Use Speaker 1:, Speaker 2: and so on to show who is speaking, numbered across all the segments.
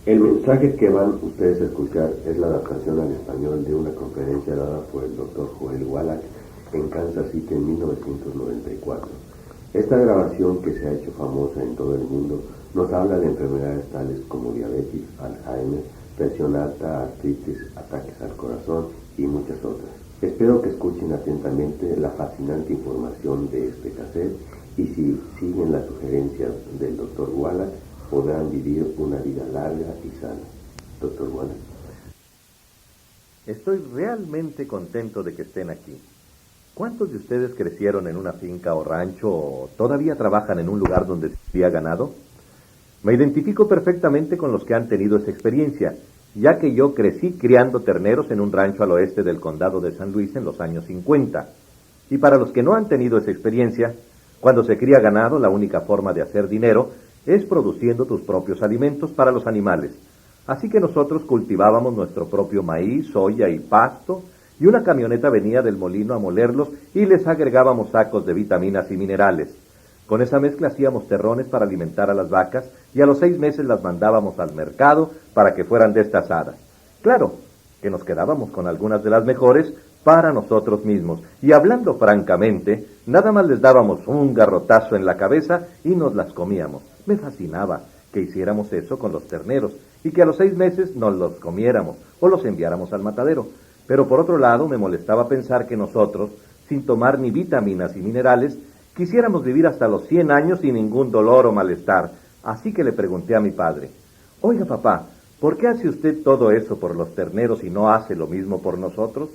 Speaker 1: El mensaje que van ustedes a escuchar es la adaptación al español de una conferencia dada por el Dr. Joel Wallach en Kansas City en 1994. Esta grabación, que se ha hecho famosa en todo el mundo, nos habla de enfermedades tales como diabetes, Alzheimer, presión alta, artritis, ataques al corazón y muchas otras. Espero que escuchen atentamente la fascinante información de este cassette y si siguen las sugerencias del Dr. Wallach, podrán vivir una vida larga y sana. Dr. Wallach.
Speaker 2: Estoy realmente contento de que estén aquí. ¿Cuántos de ustedes crecieron en una finca o rancho o todavía trabajan en un lugar donde se cría ganado? Me identifico perfectamente con los que han tenido esa experiencia, ya que yo crecí criando terneros en un rancho al oeste del condado de San Luis en los años 50. Y para los que no han tenido esa experiencia, cuando se cría ganado, la única forma de hacer dinero es produciendo tus propios alimentos para los animales. Así que nosotros cultivábamos nuestro propio maíz, soya y pasto, y una camioneta venía del molino a molerlos y les agregábamos sacos de vitaminas y minerales. Con esa mezcla hacíamos terrones para alimentar a las vacas y a los 6 meses las mandábamos al mercado para que fueran destazadas. Claro, que nos quedábamos con algunas de las mejores para nosotros mismos. Y hablando francamente, nada más les dábamos un garrotazo en la cabeza y nos las comíamos. Me fascinaba que hiciéramos eso con los terneros y que a los 6 meses nos los comiéramos o los enviáramos al matadero. Pero por otro lado me molestaba pensar que nosotros, sin tomar ni vitaminas y minerales, quisiéramos vivir hasta los 100 años sin ningún dolor o malestar. Así que le pregunté a mi padre: oiga papá, ¿por qué hace usted todo eso por los terneros y no hace lo mismo por nosotros?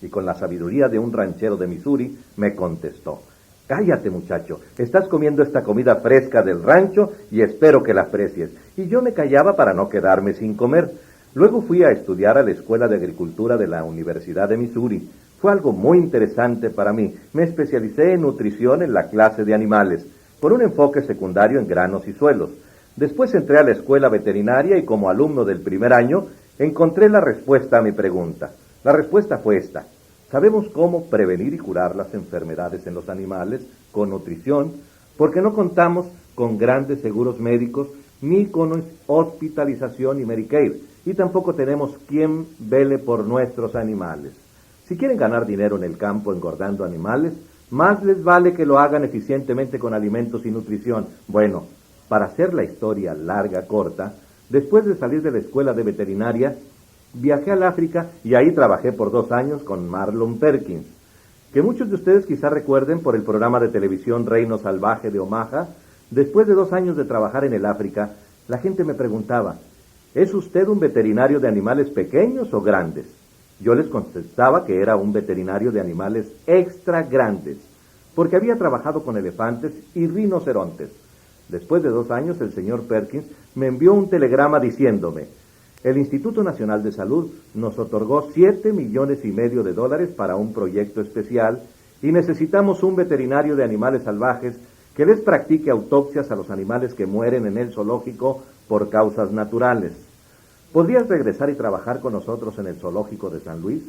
Speaker 2: Y con la sabiduría de un ranchero de Missouri me contestó: cállate muchacho, estás comiendo esta comida fresca del rancho y espero que la aprecies. Y yo me callaba para no quedarme sin comer. Luego fui a estudiar a la Escuela de Agricultura de la Universidad de Missouri. Fue algo muy interesante para mí. Me especialicé en nutrición en la clase de animales, con un enfoque secundario en granos y suelos. Después entré a la escuela veterinaria y como alumno del primer año encontré la respuesta a mi pregunta. La respuesta fue esta: sabemos cómo prevenir y curar las enfermedades en los animales con nutrición, porque no contamos con grandes seguros médicos, ni con hospitalización y Medicare, y tampoco tenemos quien vele por nuestros animales. Si quieren ganar dinero en el campo engordando animales, más les vale que lo hagan eficientemente con alimentos y nutrición. Bueno, para hacer la historia larga, corta, después de salir de la escuela de veterinaria, viajé al África y ahí trabajé por 2 años con Marlon Perkins, que muchos de ustedes quizá recuerden por el programa de televisión Reino Salvaje de Omaha. Después de 2 años de trabajar en el África, la gente me preguntaba: ¿es usted un veterinario de animales pequeños o grandes? Yo les contestaba que era un veterinario de animales extra grandes, porque había trabajado con elefantes y rinocerontes. Después de 2 años, el señor Perkins me envió un telegrama diciéndome: el Instituto Nacional de Salud nos otorgó $7,5 millones para un proyecto especial y necesitamos un veterinario de animales salvajes que les practique autopsias a los animales que mueren en el zoológico por causas naturales. ¿Podrías regresar y trabajar con nosotros en el zoológico de San Luis?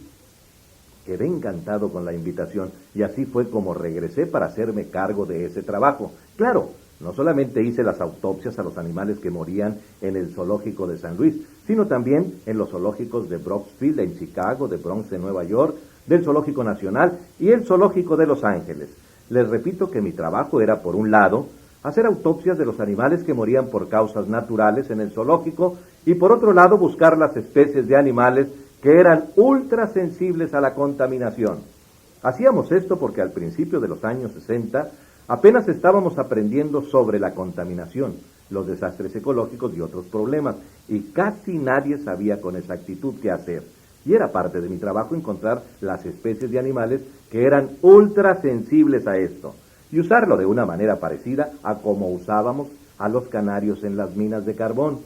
Speaker 2: Quedé encantado con la invitación y así fue como regresé para hacerme cargo de ese trabajo. Claro, no solamente hice las autopsias a los animales que morían en el zoológico de San Luis, sino también en los zoológicos de Brooksfield en Chicago, de Bronx en Nueva York, del Zoológico Nacional y el Zoológico de Los Ángeles. Les repito que mi trabajo era, por un lado, hacer autopsias de los animales que morían por causas naturales en el zoológico y por otro lado buscar las especies de animales que eran ultra sensibles a la contaminación. Hacíamos esto porque al principio de los años 60 apenas estábamos aprendiendo sobre la contaminación, los desastres ecológicos y otros problemas, y casi nadie sabía con exactitud qué hacer. Y era parte de mi trabajo encontrar las especies de animales que eran ultra sensibles a esto, y usarlo de una manera parecida a como usábamos a los canarios en las minas de carbón.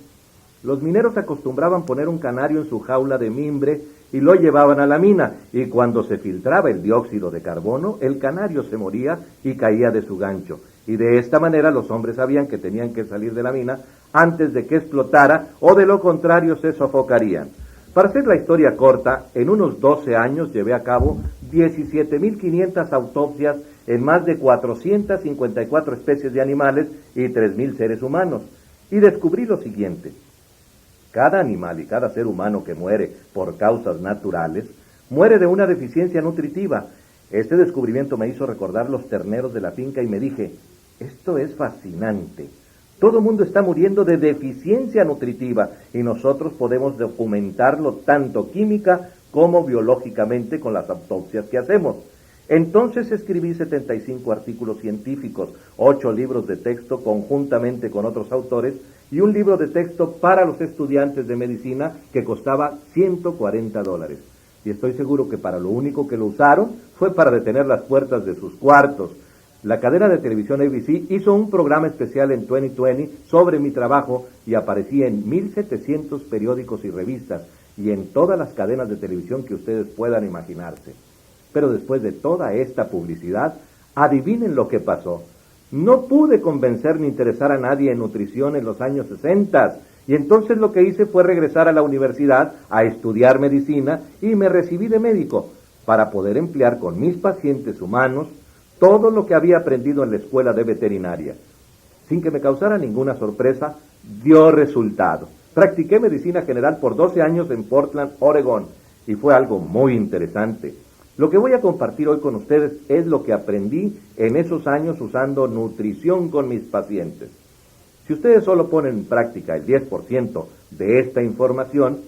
Speaker 2: Los mineros acostumbraban poner un canario en su jaula de mimbre y lo llevaban a la mina, y cuando se filtraba el dióxido de carbono, el canario se moría y caía de su gancho. Y de esta manera los hombres sabían que tenían que salir de la mina antes de que explotara, o de lo contrario se sofocarían. Para hacer la historia corta, en unos 12 años llevé a cabo 17,500 autopsias en más de 454 especies de animales y 3,000 seres humanos. Y descubrí lo siguiente: cada animal y cada ser humano que muere por causas naturales, muere de una deficiencia nutritiva. Este descubrimiento me hizo recordar los terneros de la finca y me dije, esto es fascinante. Todo el mundo está muriendo de deficiencia nutritiva y nosotros podemos documentarlo tanto química como biológicamente con las autopsias que hacemos. Entonces escribí 75 artículos científicos, 8 libros de texto conjuntamente con otros autores y un libro de texto para los estudiantes de medicina que costaba $140. Y estoy seguro que para lo único que lo usaron fue para detener las puertas de sus cuartos. La cadena de televisión ABC hizo un programa especial en 2020 sobre mi trabajo y aparecí en 1,700 periódicos y revistas y en todas las cadenas de televisión que ustedes puedan imaginarse. Pero después de toda esta publicidad, adivinen lo que pasó. No pude convencer ni interesar a nadie en nutrición en los años 60 y entonces lo que hice fue regresar a la universidad a estudiar medicina y me recibí de médico para poder emplear con mis pacientes humanos todo lo que había aprendido en la escuela de veterinaria. Sin que me causara ninguna sorpresa, dio resultado. Practiqué medicina general por 12 años en Portland, Oregón, y fue algo muy interesante. Lo que voy a compartir hoy con ustedes es lo que aprendí en esos años usando nutrición con mis pacientes. Si ustedes solo ponen en práctica el 10% de esta información,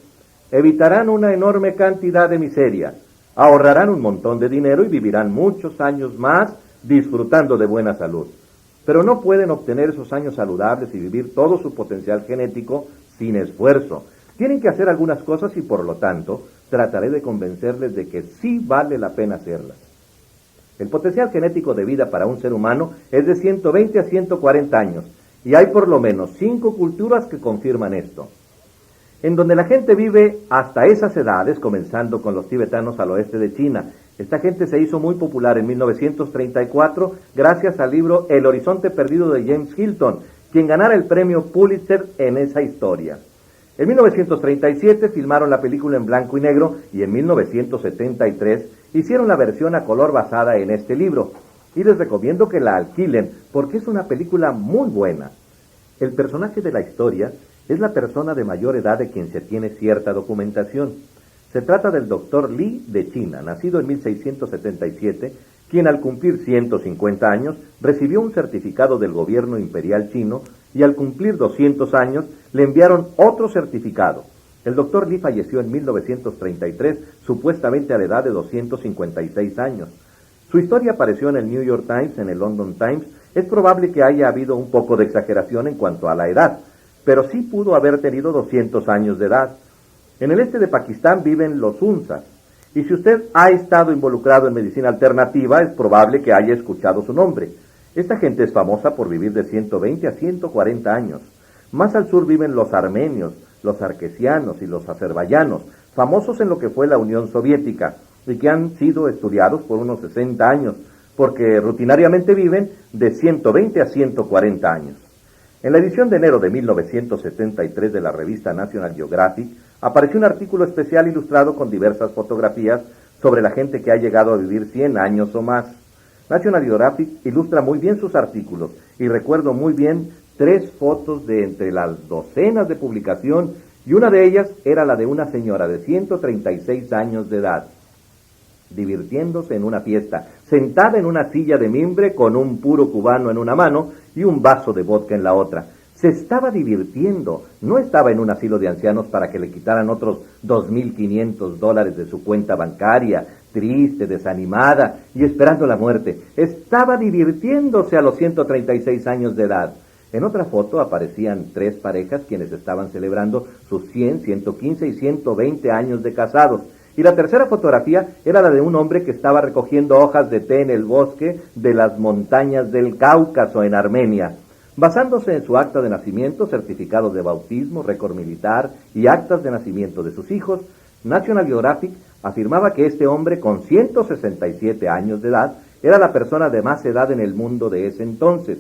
Speaker 2: evitarán una enorme cantidad de miseria, ahorrarán un montón de dinero y vivirán muchos años más disfrutando de buena salud. Pero no pueden obtener esos años saludables y vivir todo su potencial genético sin esfuerzo. Tienen que hacer algunas cosas y por lo tanto trataré de convencerles de que sí vale la pena hacerlas. El potencial genético de vida para un ser humano es de 120 a 140 años y hay por lo menos 5 culturas que confirman esto. En donde la gente vive hasta esas edades, comenzando con los tibetanos al oeste de China. Esta gente se hizo muy popular en 1934 gracias al libro El horizonte perdido de James Hilton, quien ganara el premio Pulitzer en esa historia. En 1937 filmaron la película en blanco y negro y en 1973 hicieron la versión a color basada en este libro. Y les recomiendo que la alquilen porque es una película muy buena. El personaje de la historia es la persona de mayor edad de quien se tiene cierta documentación. Se trata del Dr. Li de China, nacido en 1677, quien al cumplir 150 años recibió un certificado del gobierno imperial chino y al cumplir 200 años le enviaron otro certificado. El Dr. Li falleció en 1933, supuestamente a la edad de 256 años. Su historia apareció en el New York Times, en el London Times. Es probable que haya habido un poco de exageración en cuanto a la edad, pero sí pudo haber tenido 200 años de edad. En el este de Pakistán viven los Hunsas, y si usted ha estado involucrado en medicina alternativa, es probable que haya escuchado su nombre. Esta gente es famosa por vivir de 120 a 140 años. Más al sur viven los armenios, los arquesianos y los azerbaiyanos, famosos en lo que fue la Unión Soviética, y que han sido estudiados por unos 60 años, porque rutinariamente viven de 120 a 140 años. En la edición de enero de 1973 de la revista National Geographic, apareció un artículo especial ilustrado con diversas fotografías sobre la gente que ha llegado a vivir 100 años o más. National Geographic ilustra muy bien sus artículos y recuerdo muy bien 3 fotos de entre las docenas de publicación y una de ellas era la de una señora de 136 años de edad, divirtiéndose en una fiesta, sentada en una silla de mimbre con un puro cubano en una mano y un vaso de vodka en la otra. Se estaba divirtiendo, no estaba en un asilo de ancianos para que le quitaran otros $2,500 de su cuenta bancaria, triste, desanimada y esperando la muerte. Estaba divirtiéndose a los 136 años de edad. En otra foto aparecían 3 parejas quienes estaban celebrando sus 100, 115 y 120 años de casados. Y la tercera fotografía era la de un hombre que estaba recogiendo hojas de té en el bosque de las montañas del Cáucaso en Armenia. Basándose en su acta de nacimiento, certificados de bautismo, récord militar y actas de nacimiento de sus hijos, National Geographic afirmaba que este hombre con 167 años de edad era la persona de más edad en el mundo de ese entonces.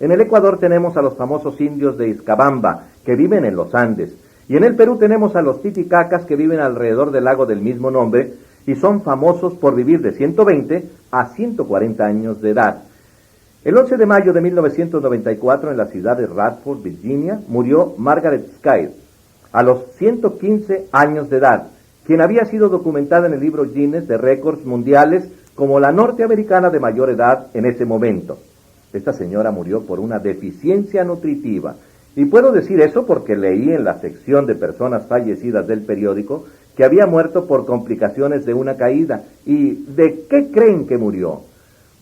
Speaker 2: En el Ecuador tenemos a los famosos indios de Izcabamba, que viven en los Andes, y en el Perú tenemos a los titicacas que viven alrededor del lago del mismo nombre y son famosos por vivir de 120 a 140 años de edad. El 11 de mayo de 1994, en la ciudad de Radford, Virginia, murió Margaret Skyr. a los 115 años de edad, quien había sido documentada en el libro Guinness de récords mundiales como la norteamericana de mayor edad en ese momento. Esta señora murió por una deficiencia nutritiva, y puedo decir eso porque leí en la sección de personas fallecidas del periódico que había muerto por complicaciones de una caída. ¿Y de qué creen que murió?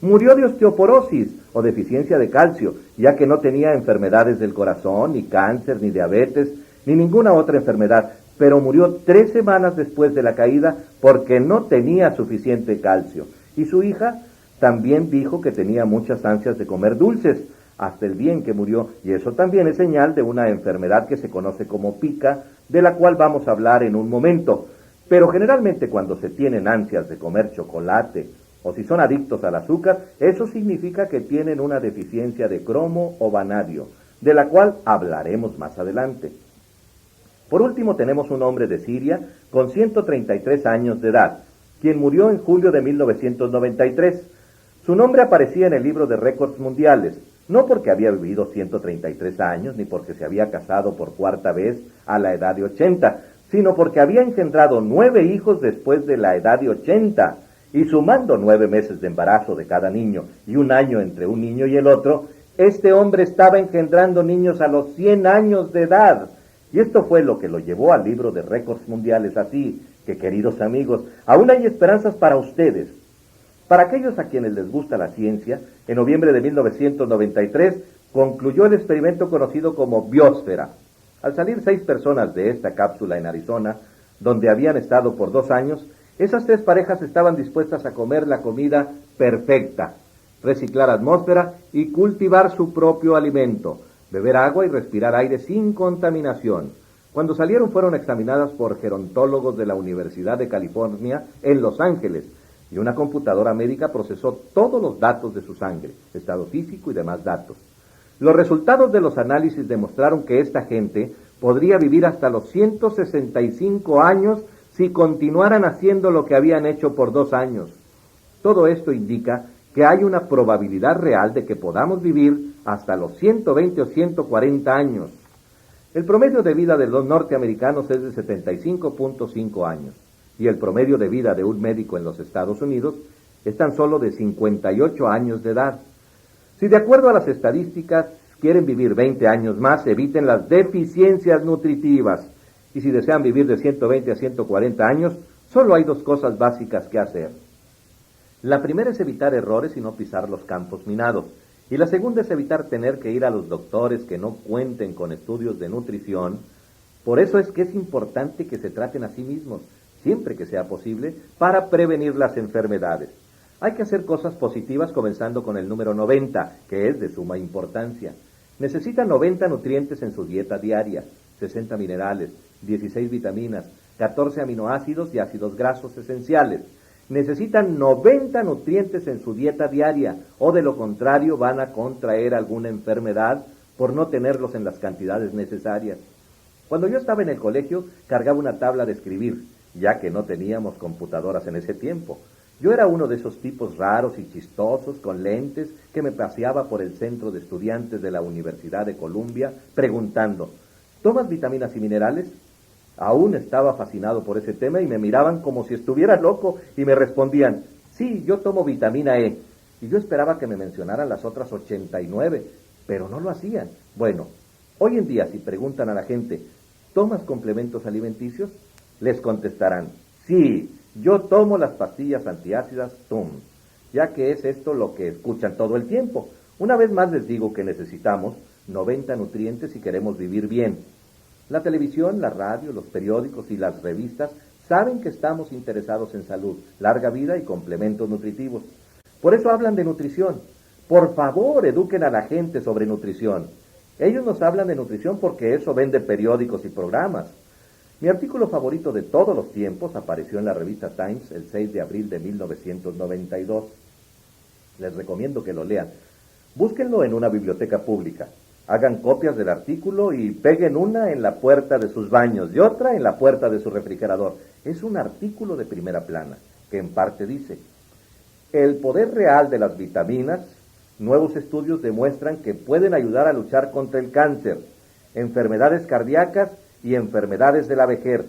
Speaker 2: Murió de osteoporosis o deficiencia de calcio, ya que no tenía enfermedades del corazón, ni cáncer, ni diabetes, ni ninguna otra enfermedad, pero murió 3 semanas después de la caída porque no tenía suficiente calcio. Y su hija también dijo que tenía muchas ansias de comer dulces, hasta el día en que murió, y eso también es señal de una enfermedad que se conoce como pica, de la cual vamos a hablar en un momento. Pero generalmente cuando se tienen ansias de comer chocolate, o si son adictos al azúcar, eso significa que tienen una deficiencia de cromo o vanadio, de la cual hablaremos más adelante. Por último tenemos un hombre de Siria con 133 años de edad, quien murió en julio de 1993. Su nombre aparecía en el libro de récords mundiales, no porque había vivido 133 años, ni porque se había casado por 4ª vez a la edad de 80, sino porque había engendrado 9 hijos después de la edad de 80, y sumando 9 meses de embarazo de cada niño y 1 año entre un niño y el otro, este hombre estaba engendrando niños a los 100 años de edad. Y esto fue lo que lo llevó al libro de récords mundiales. Así que, queridos amigos, aún hay esperanzas para ustedes. Para aquellos a quienes les gusta la ciencia, en noviembre de 1993 concluyó el experimento conocido como Biosfera. Al salir 6 personas de esta cápsula en Arizona, donde habían estado por 2 años, esas 3 parejas estaban dispuestas a comer la comida perfecta, reciclar atmósfera y cultivar su propio alimento, beber agua y respirar aire sin contaminación. Cuando salieron fueron examinadas por gerontólogos de la Universidad de California en Los Ángeles, y una computadora médica procesó todos los datos de su sangre, estado físico y demás datos. Los resultados de los análisis demostraron que esta gente podría vivir hasta los 165 años si continuaran haciendo lo que habían hecho por 2 años. Todo esto indica que hay una probabilidad real de que podamos vivir hasta los 120 o 140 años. El promedio de vida de los norteamericanos es de 75.5 años. Y el promedio de vida de un médico en los Estados Unidos es tan solo de 58 años de edad. Si de acuerdo a las estadísticas quieren vivir 20 años más, eviten las deficiencias nutritivas. Y si desean vivir de 120 a 140 años, solo hay 2 cosas básicas que hacer. La primera es evitar errores y no pisar los campos minados. Y la segunda es evitar tener que ir a los doctores que no cuenten con estudios de nutrición. Por eso es que es importante que se traten a sí mismos, siempre que sea posible, para prevenir las enfermedades. Hay que hacer cosas positivas comenzando con el número 90, que es de suma importancia. Necesita 90 nutrientes en su dieta diaria, 60 minerales, 16 vitaminas, 14 aminoácidos y ácidos grasos esenciales. Necesitan 90 nutrientes en su dieta diaria, o de lo contrario van a contraer alguna enfermedad por no tenerlos en las cantidades necesarias. Cuando yo estaba en el colegio, cargaba una tabla de escribir, ya que no teníamos computadoras en ese tiempo. Yo era uno de esos tipos raros y chistosos con lentes que me paseaba por el centro de estudiantes de la Universidad de Columbia preguntando, ¿tomas vitaminas y minerales? Aún estaba fascinado por ese tema y me miraban como si estuviera loco y me respondían, sí, yo tomo vitamina E. Y yo esperaba que me mencionaran las otras 89, pero no lo hacían. Bueno, hoy en día si preguntan a la gente, ¿tomas complementos alimenticios? Les contestarán, sí, yo tomo las pastillas antiácidas TUM, ya que es esto lo que escuchan todo el tiempo. Una vez más les digo que necesitamos 90 nutrientes si queremos vivir bien. La televisión, la radio, los periódicos y las revistas saben que estamos interesados en salud, larga vida y complementos nutritivos. Por eso hablan de nutrición. Por favor, eduquen a la gente sobre nutrición. Ellos nos hablan de nutrición porque eso vende periódicos y programas. Mi artículo favorito de todos los tiempos apareció en la revista Times el 6 de abril de 1992. Les recomiendo que lo lean. Búsquenlo en una biblioteca pública. Hagan copias del artículo y peguen una en la puerta de sus baños y otra en la puerta de su refrigerador. Es un artículo de primera plana que en parte dice: el poder real de las vitaminas, nuevos estudios demuestran que pueden ayudar a luchar contra el cáncer, enfermedades cardíacas y enfermedades de la vejez.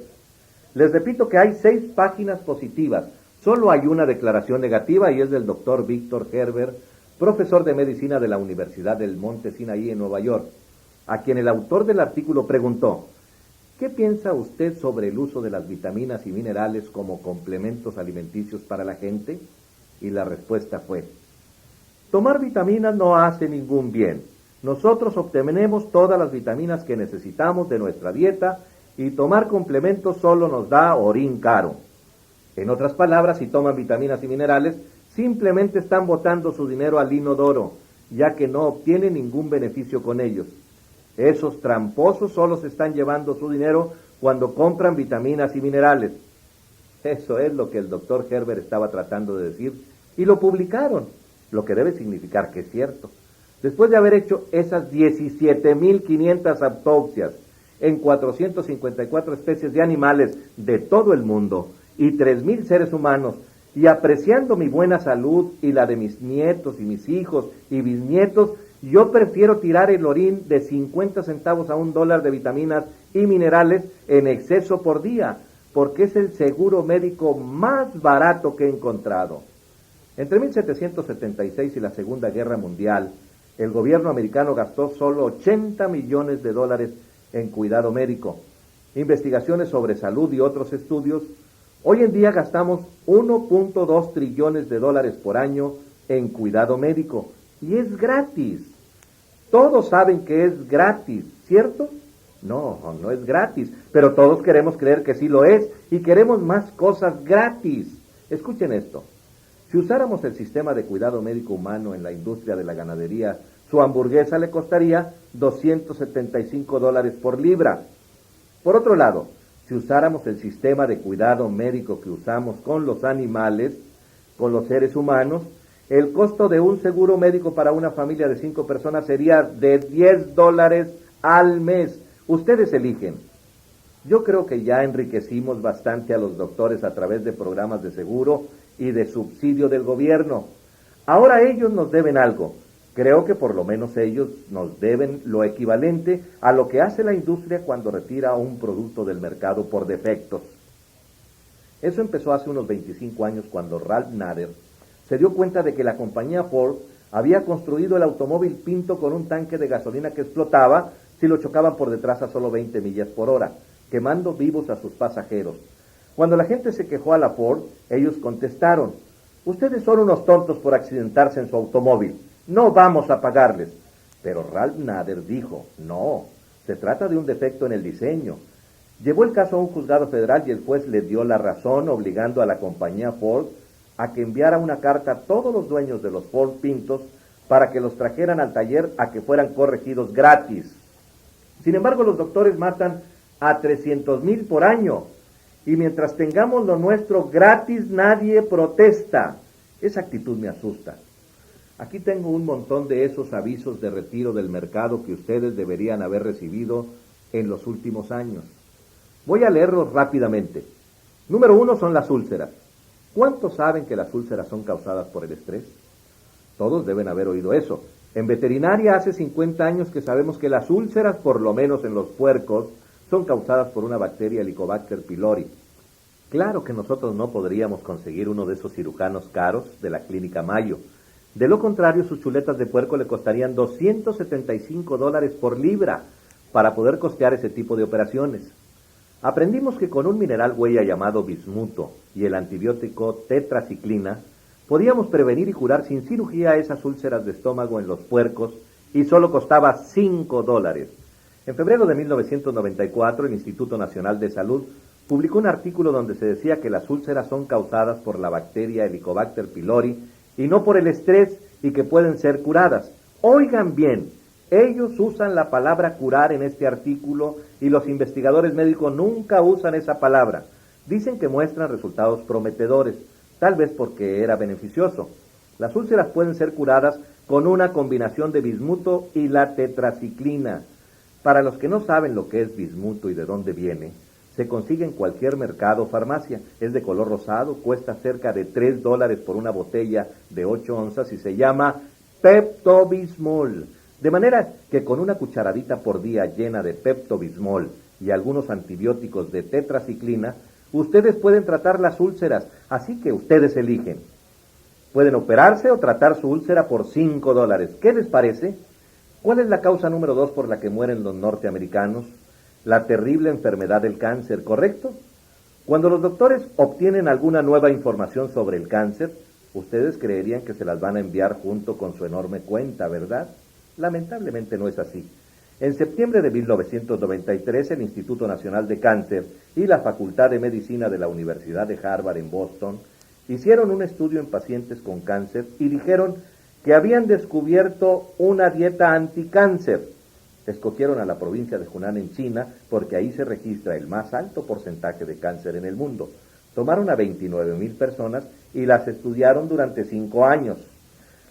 Speaker 2: Les repito que hay 6 páginas positivas. Solo hay una declaración negativa y es del doctor Víctor Herbert, profesor de medicina de la Universidad del Monte Sinaí en Nueva York, a quien el autor del artículo preguntó: ¿qué piensa usted sobre el uso de las vitaminas y minerales como complementos alimenticios para la gente? Y la respuesta fue: tomar vitaminas no hace ningún bien. Nosotros obtenemos todas las vitaminas que necesitamos de nuestra dieta y tomar complementos solo nos da orín caro. En otras palabras, si toman vitaminas y minerales, simplemente están botando su dinero al inodoro, ya que no obtienen ningún beneficio con ellos. Esos tramposos solo se están llevando su dinero cuando compran vitaminas y minerales. Eso es lo que el doctor Herbert estaba tratando de decir, y lo publicaron, lo que debe significar que es cierto. Después de haber hecho esas 17.500 autopsias en 454 especies de animales de todo el mundo y 3.000 seres humanos, y apreciando mi buena salud y la de mis nietos y mis hijos y bisnietos, yo prefiero tirar el orín de 50 centavos a $1 de vitaminas y minerales en exceso por día, porque es el seguro médico más barato que he encontrado. Entre 1776 y la Segunda Guerra Mundial, el gobierno americano gastó solo $80 millones en cuidado médico, investigaciones sobre salud y otros estudios. Hoy en día gastamos $1.2 trillones por año en cuidado médico, y es gratis. Todos saben que es gratis, ¿cierto? No, no es gratis, pero todos queremos creer que sí lo es, y queremos más cosas gratis. Escuchen esto: si usáramos el sistema de cuidado médico humano en la industria de la ganadería, su hamburguesa le costaría $275 por libra. Por otro lado, si usáramos el sistema de cuidado médico que usamos con los animales, con los seres humanos, el costo de un seguro médico para una familia de 5 personas sería de $10 al mes. Ustedes eligen. Yo creo que ya enriquecimos bastante a los doctores a través de programas de seguro y de subsidio del gobierno. Ahora ellos nos deben algo. Creo que por lo menos ellos nos deben lo equivalente a lo que hace la industria cuando retira un producto del mercado por defectos. Eso empezó hace unos 25 años cuando Ralph Nader se dio cuenta de que la compañía Ford había construido el automóvil Pinto con un tanque de gasolina que explotaba si lo chocaban por detrás a solo 20 millas por hora, quemando vivos a sus pasajeros. Cuando la gente se quejó a la Ford, ellos contestaron: ustedes son unos tontos por accidentarse en su automóvil, no vamos a pagarles. Pero Ralph Nader dijo: no, se trata de un defecto en el diseño. Llevó el caso a un juzgado federal y el juez le dio la razón, obligando a la compañía Ford a que enviara una carta a todos los dueños de los Ford Pintos para que los trajeran al taller a que fueran corregidos gratis. Sin embargo, los doctores matan a 300,000 por año, y mientras tengamos lo nuestro gratis, nadie protesta. Esa actitud me asusta. Aquí tengo un montón de esos avisos de retiro del mercado que ustedes deberían haber recibido en los últimos años. Voy a leerlos rápidamente. Número 1 son las úlceras. ¿Cuántos saben que las úlceras son causadas por el estrés? Todos deben haber oído eso. En veterinaria hace 50 años que sabemos que las úlceras, por lo menos en los puercos, son causadas por una bacteria, Helicobacter pylori. Claro que nosotros no podríamos conseguir uno de esos cirujanos caros de la clínica Mayo. De lo contrario, sus chuletas de puerco le costarían $275 por libra para poder costear ese tipo de operaciones. Aprendimos que con un mineral huella llamado bismuto y el antibiótico tetraciclina podíamos prevenir y curar sin cirugía esas úlceras de estómago en los puercos, y solo costaba $5. En febrero de 1994, el Instituto Nacional de Salud publicó un artículo donde se decía que las úlceras son causadas por la bacteria Helicobacter pylori y no por el estrés, y que pueden ser curadas. Oigan bien, ellos usan la palabra curar en este artículo y los investigadores médicos nunca usan esa palabra. Dicen que muestran resultados prometedores, tal vez porque era beneficioso. Las úlceras pueden ser curadas con una combinación de bismuto y la tetraciclina. Para los que no saben lo que es bismuto y de dónde viene, se consigue en cualquier mercado o farmacia. Es de color rosado, cuesta cerca de $3 por una botella de 8 onzas y se llama Pepto-Bismol. De manera que con una cucharadita por día llena de Pepto-Bismol y algunos antibióticos de tetraciclina, ustedes pueden tratar las úlceras, así que ustedes eligen. Pueden operarse o tratar su úlcera por $5. ¿Qué les parece? ¿Cuál es la causa número 2 por la que mueren los norteamericanos? La terrible enfermedad del cáncer, ¿correcto? Cuando los doctores obtienen alguna nueva información sobre el cáncer, ustedes creerían que se las van a enviar junto con su enorme cuenta, ¿verdad? Lamentablemente no es así. En septiembre de 1993, el Instituto Nacional de Cáncer y la Facultad de Medicina de la Universidad de Harvard en Boston hicieron un estudio en pacientes con cáncer y dijeron que habían descubierto una dieta anticáncer. Escogieron a la provincia de Hunan en China porque ahí se registra el más alto porcentaje de cáncer en el mundo. Tomaron a 29,000 personas y las estudiaron durante 5 años.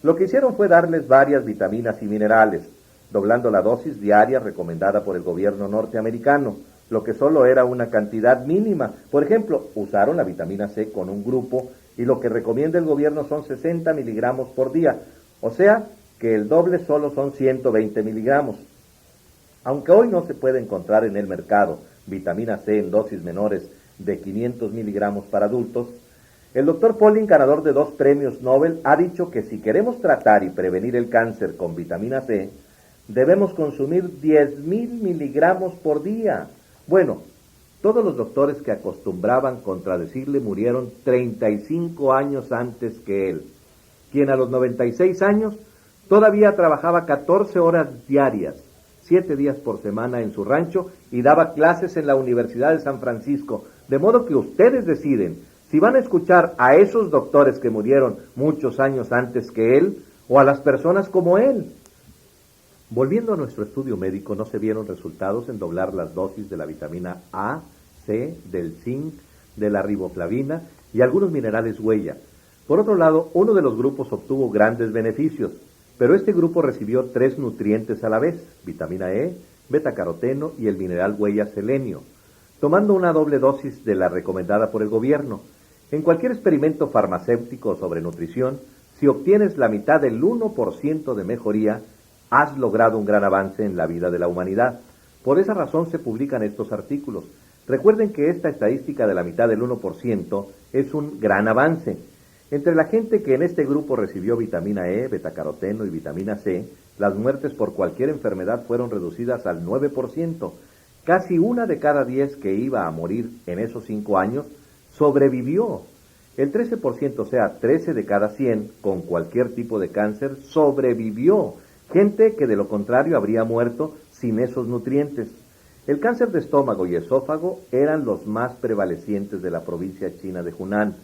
Speaker 2: Lo que hicieron fue darles varias vitaminas y minerales, doblando la dosis diaria recomendada por el gobierno norteamericano, lo que solo era una cantidad mínima. Por ejemplo, usaron la vitamina C con un grupo y lo que recomienda el gobierno son 60 miligramos por día, o sea que el doble solo son 120 miligramos. Aunque hoy no se puede encontrar en el mercado vitamina C en dosis menores de 500 miligramos para adultos, el Dr. Pauling, ganador de 2 premios Nobel, ha dicho que si queremos tratar y prevenir el cáncer con vitamina C, debemos consumir 10,000 miligramos por día. Bueno, todos los doctores que acostumbraban contradecirle murieron 35 años antes que él, quien a los 96 años todavía trabajaba 14 horas diarias, 7 días por semana en su rancho y daba clases en la Universidad de San Francisco, de modo que ustedes deciden si van a escuchar a esos doctores que murieron muchos años antes que él o a las personas como él. Volviendo a nuestro estudio médico, no se vieron resultados en doblar las dosis de la vitamina A, C, del zinc, de la riboflavina y algunos minerales huella. Por otro lado, uno de los grupos obtuvo grandes beneficios, pero este grupo recibió 3 nutrientes a la vez, vitamina E, betacaroteno y el mineral huella selenio, tomando una doble dosis de la recomendada por el gobierno. En cualquier experimento farmacéutico sobre nutrición, si obtienes la mitad del 1% de mejoría, has logrado un gran avance en la vida de la humanidad. Por esa razón se publican estos artículos. Recuerden que esta estadística de la mitad del 1% es un gran avance. Entre la gente que en este grupo recibió vitamina E, betacaroteno y vitamina C, las muertes por cualquier enfermedad fueron reducidas al 9%. Casi 1 de cada 10 que iba a morir en esos 5 años sobrevivió. El 13%, o sea, 13 de cada 100 con cualquier tipo de cáncer sobrevivió. Gente que de lo contrario habría muerto sin esos nutrientes. El cáncer de estómago y esófago eran los más prevalecientes de la provincia china de Hunan.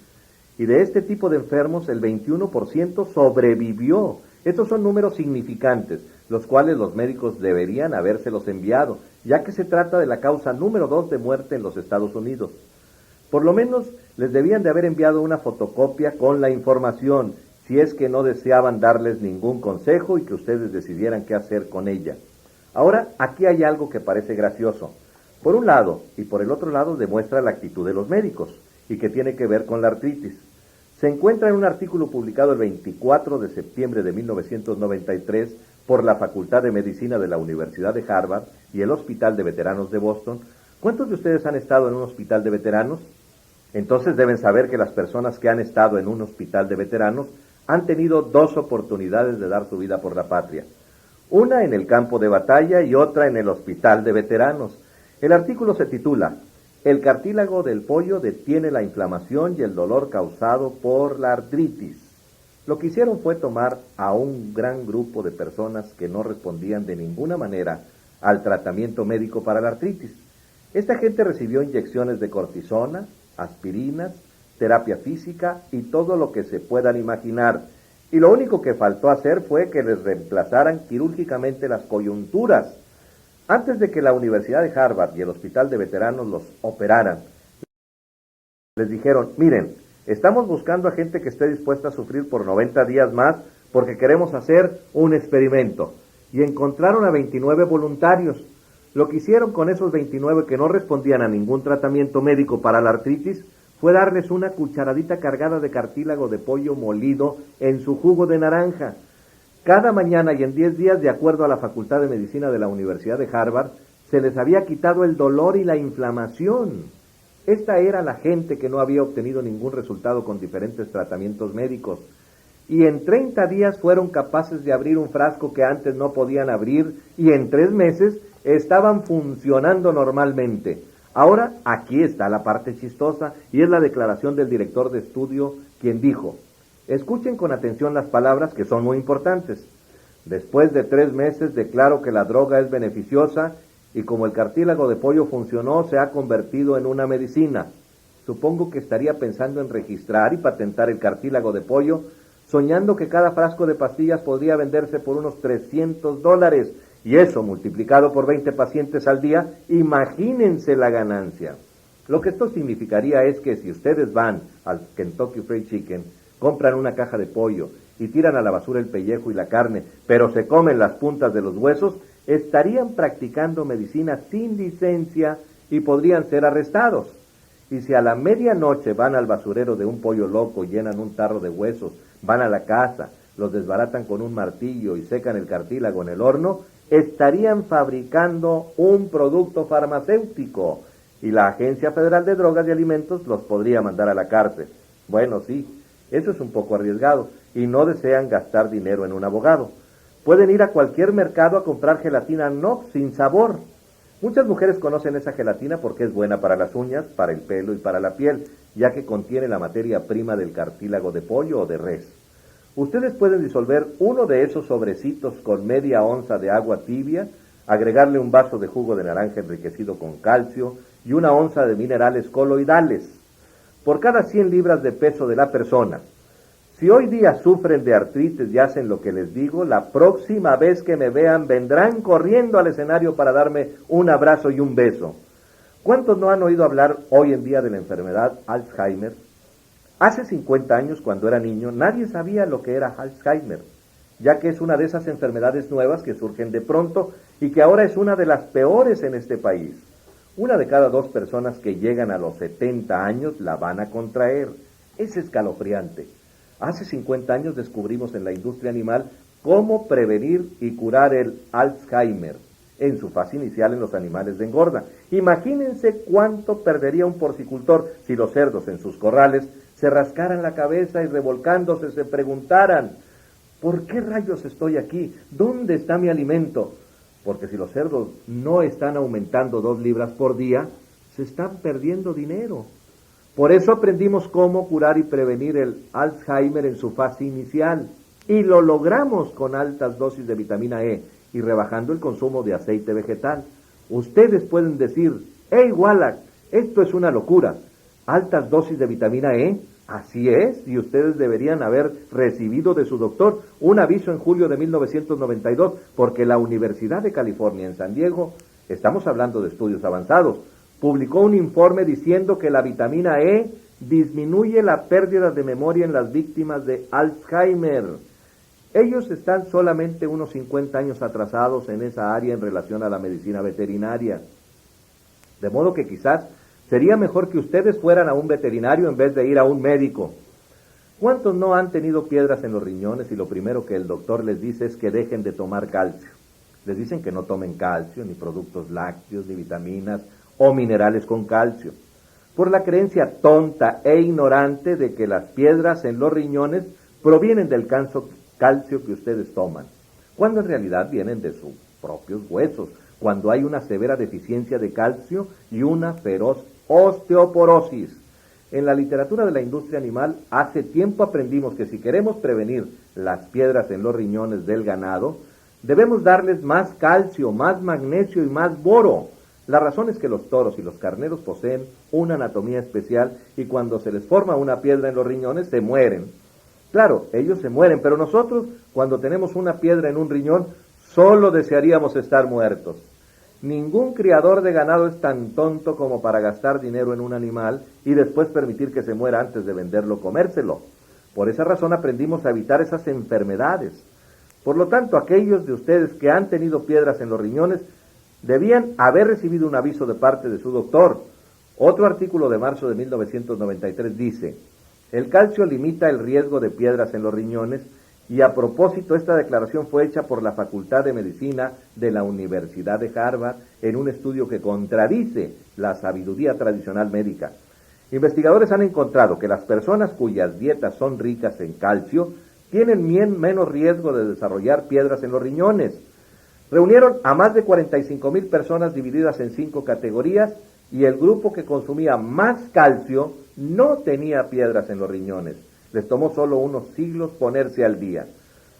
Speaker 2: Y de este tipo de enfermos, el 21% sobrevivió. Estos son números significantes, los cuales los médicos deberían habérselos enviado, ya que se trata de la causa número 2 de muerte en los Estados Unidos. Por lo menos les debían de haber enviado una fotocopia con la información, si es que no deseaban darles ningún consejo y que ustedes decidieran qué hacer con ella. Ahora, aquí hay algo que parece gracioso. Por un lado, y por el otro lado, demuestra la actitud de los médicos, y que tiene que ver con la artritis. Se encuentra en un artículo publicado el 24 de septiembre de 1993 por la Facultad de Medicina de la Universidad de Harvard y el Hospital de Veteranos de Boston. ¿Cuántos de ustedes han estado en un hospital de veteranos? Entonces deben saber que las personas que han estado en un hospital de veteranos han tenido 2 oportunidades de dar su vida por la patria. Una en el campo de batalla y otra en el hospital de veteranos. El artículo se titula "El cartílago del pollo detiene la inflamación y el dolor causado por la artritis". Lo que hicieron fue tomar a un gran grupo de personas que no respondían de ninguna manera al tratamiento médico para la artritis. Esta gente recibió inyecciones de cortisona, aspirinas, terapia física y todo lo que se puedan imaginar. Y lo único que faltó hacer fue que les reemplazaran quirúrgicamente las coyunturas. Antes de que la Universidad de Harvard y el Hospital de Veteranos los operaran, les dijeron: miren, estamos buscando a gente que esté dispuesta a sufrir por 90 días más porque queremos hacer un experimento. Y encontraron a 29 voluntarios. Lo que hicieron con esos 29 que no respondían a ningún tratamiento médico para la artritis fue darles una cucharadita cargada de cartílago de pollo molido en su jugo de naranja. Cada mañana y en 10 días, de acuerdo a la Facultad de Medicina de la Universidad de Harvard, Se les había quitado el dolor y la inflamación. Esta era la gente que no había obtenido ningún resultado con diferentes tratamientos médicos. Y en 30 días fueron capaces de abrir un frasco que antes no podían abrir, y en 3 meses estaban funcionando normalmente. Ahora, aquí está la parte chistosa, y es la declaración del director de estudio, quien dijo: escuchen con atención las palabras, que son muy importantes. Después de 3 meses declaro que la droga es beneficiosa, y como el cartílago de pollo funcionó, se ha convertido en una medicina. Supongo que estaría pensando en registrar y patentar el cartílago de pollo, soñando que cada frasco de pastillas podría venderse por unos $300, y eso multiplicado por 20 pacientes al día, imagínense la ganancia. Lo que esto significaría es que si ustedes van al Kentucky Fried Chicken, compran una caja de pollo y tiran a la basura el pellejo y la carne, pero se comen las puntas de los huesos, estarían practicando medicina sin licencia y podrían ser arrestados. Y si a la medianoche van al basurero de un pollo loco, llenan un tarro de huesos, van a la casa, los desbaratan con un martillo y secan el cartílago en el horno, estarían fabricando un producto farmacéutico, y la Agencia Federal de Drogas y Alimentos los podría mandar a la cárcel. Bueno, sí, eso es un poco arriesgado, y no desean gastar dinero en un abogado. Pueden ir a cualquier mercado a comprar gelatina Knox sin sabor. Muchas mujeres conocen esa gelatina porque es buena para las uñas, para el pelo y para la piel, ya que contiene la materia prima del cartílago de pollo o de res. Ustedes pueden disolver uno de esos sobrecitos con media onza de agua tibia, agregarle un vaso de jugo de naranja enriquecido con calcio y una onza de minerales coloidales. Por cada 100 libras de peso de la persona. Si hoy día sufren de artritis y hacen lo que les digo, la próxima vez que me vean vendrán corriendo al escenario para darme un abrazo y un beso. ¿Cuántos no han oído hablar hoy en día de la enfermedad Alzheimer? Hace 50 años, cuando era niño, nadie sabía lo que era Alzheimer, ya que es una de esas enfermedades nuevas que surgen de pronto y que ahora es una de las peores en este país. Una de cada 2 personas que llegan a los 70 años la van a contraer. Es escalofriante. Hace 50 años descubrimos en la industria animal cómo prevenir y curar el Alzheimer en su fase inicial en los animales de engorda. Imagínense cuánto perdería un porcicultor si los cerdos en sus corrales se rascaran la cabeza y revolcándose se preguntaran: ¿por qué rayos estoy aquí? ¿Dónde está mi alimento? Porque si los cerdos no están aumentando 2 libras por día, se están perdiendo dinero. Por eso aprendimos cómo curar y prevenir el Alzheimer en su fase inicial, y lo logramos con altas dosis de vitamina E y rebajando el consumo de aceite vegetal. Ustedes pueden decir: ¡hey, Wallach, esto es una locura! ¿Altas dosis de vitamina E? Así es, y ustedes deberían haber recibido de su doctor un aviso en julio de 1992, porque la Universidad de California en San Diego, estamos hablando de estudios avanzados, publicó un informe diciendo que la vitamina E disminuye la pérdida de memoria en las víctimas de Alzheimer. Ellos están solamente unos 50 años atrasados en esa área en relación a la medicina veterinaria. De modo que quizás sería mejor que ustedes fueran a un veterinario en vez de ir a un médico. ¿Cuántos no han tenido piedras en los riñones y lo primero que el doctor les dice es que dejen de tomar calcio? Les dicen que no tomen calcio, ni productos lácteos, ni vitaminas o minerales con calcio, por la creencia tonta e ignorante de que las piedras en los riñones provienen del calcio que ustedes toman, cuando en realidad vienen de sus propios huesos, cuando hay una severa deficiencia de calcio y una feroz osteoporosis. En la literatura de la industria animal, hace tiempo aprendimos que si queremos prevenir las piedras en los riñones del ganado, debemos darles más calcio, más magnesio y más boro. La razón es que los toros y los carneros poseen una anatomía especial y cuando se les forma una piedra en los riñones se mueren. Claro, ellos se mueren, pero nosotros, cuando tenemos una piedra en un riñón, solo desearíamos estar muertos. Ningún criador de ganado es tan tonto como para gastar dinero en un animal y después permitir que se muera antes de venderlo o comérselo. Por esa razón aprendimos a evitar esas enfermedades. Por lo tanto, aquellos de ustedes que han tenido piedras en los riñones debían haber recibido un aviso de parte de su doctor. Otro artículo de marzo de 1993 dice: el calcio limita el riesgo de piedras en los riñones Y a propósito, esta declaración fue hecha por la Facultad de Medicina de la Universidad de Harvard en un estudio que contradice la sabiduría tradicional médica. Investigadores han encontrado que las personas cuyas dietas son ricas en calcio tienen menos riesgo de desarrollar piedras en los riñones. Reunieron a más de 45,000 personas divididas en 5 categorías y el grupo que consumía más calcio no tenía piedras en los riñones. Les tomó solo unos siglos ponerse al día.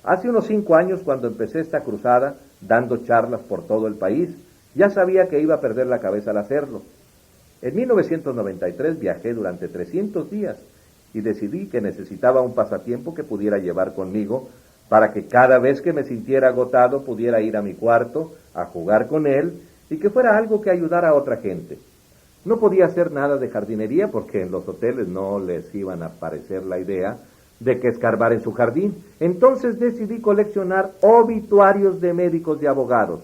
Speaker 2: Hace unos 5 años, cuando empecé esta cruzada, dando charlas por todo el país, ya sabía que iba a perder la cabeza al hacerlo. En 1993 viajé durante 300 días y decidí que necesitaba un pasatiempo que pudiera llevar conmigo para que cada vez que me sintiera agotado pudiera ir a mi cuarto a jugar con él y que fuera algo que ayudara a otra gente. No podía hacer nada de jardinería porque en los hoteles no les iban a parecer la idea de que escarbar en su jardín. Entonces decidí coleccionar obituarios de médicos y abogados.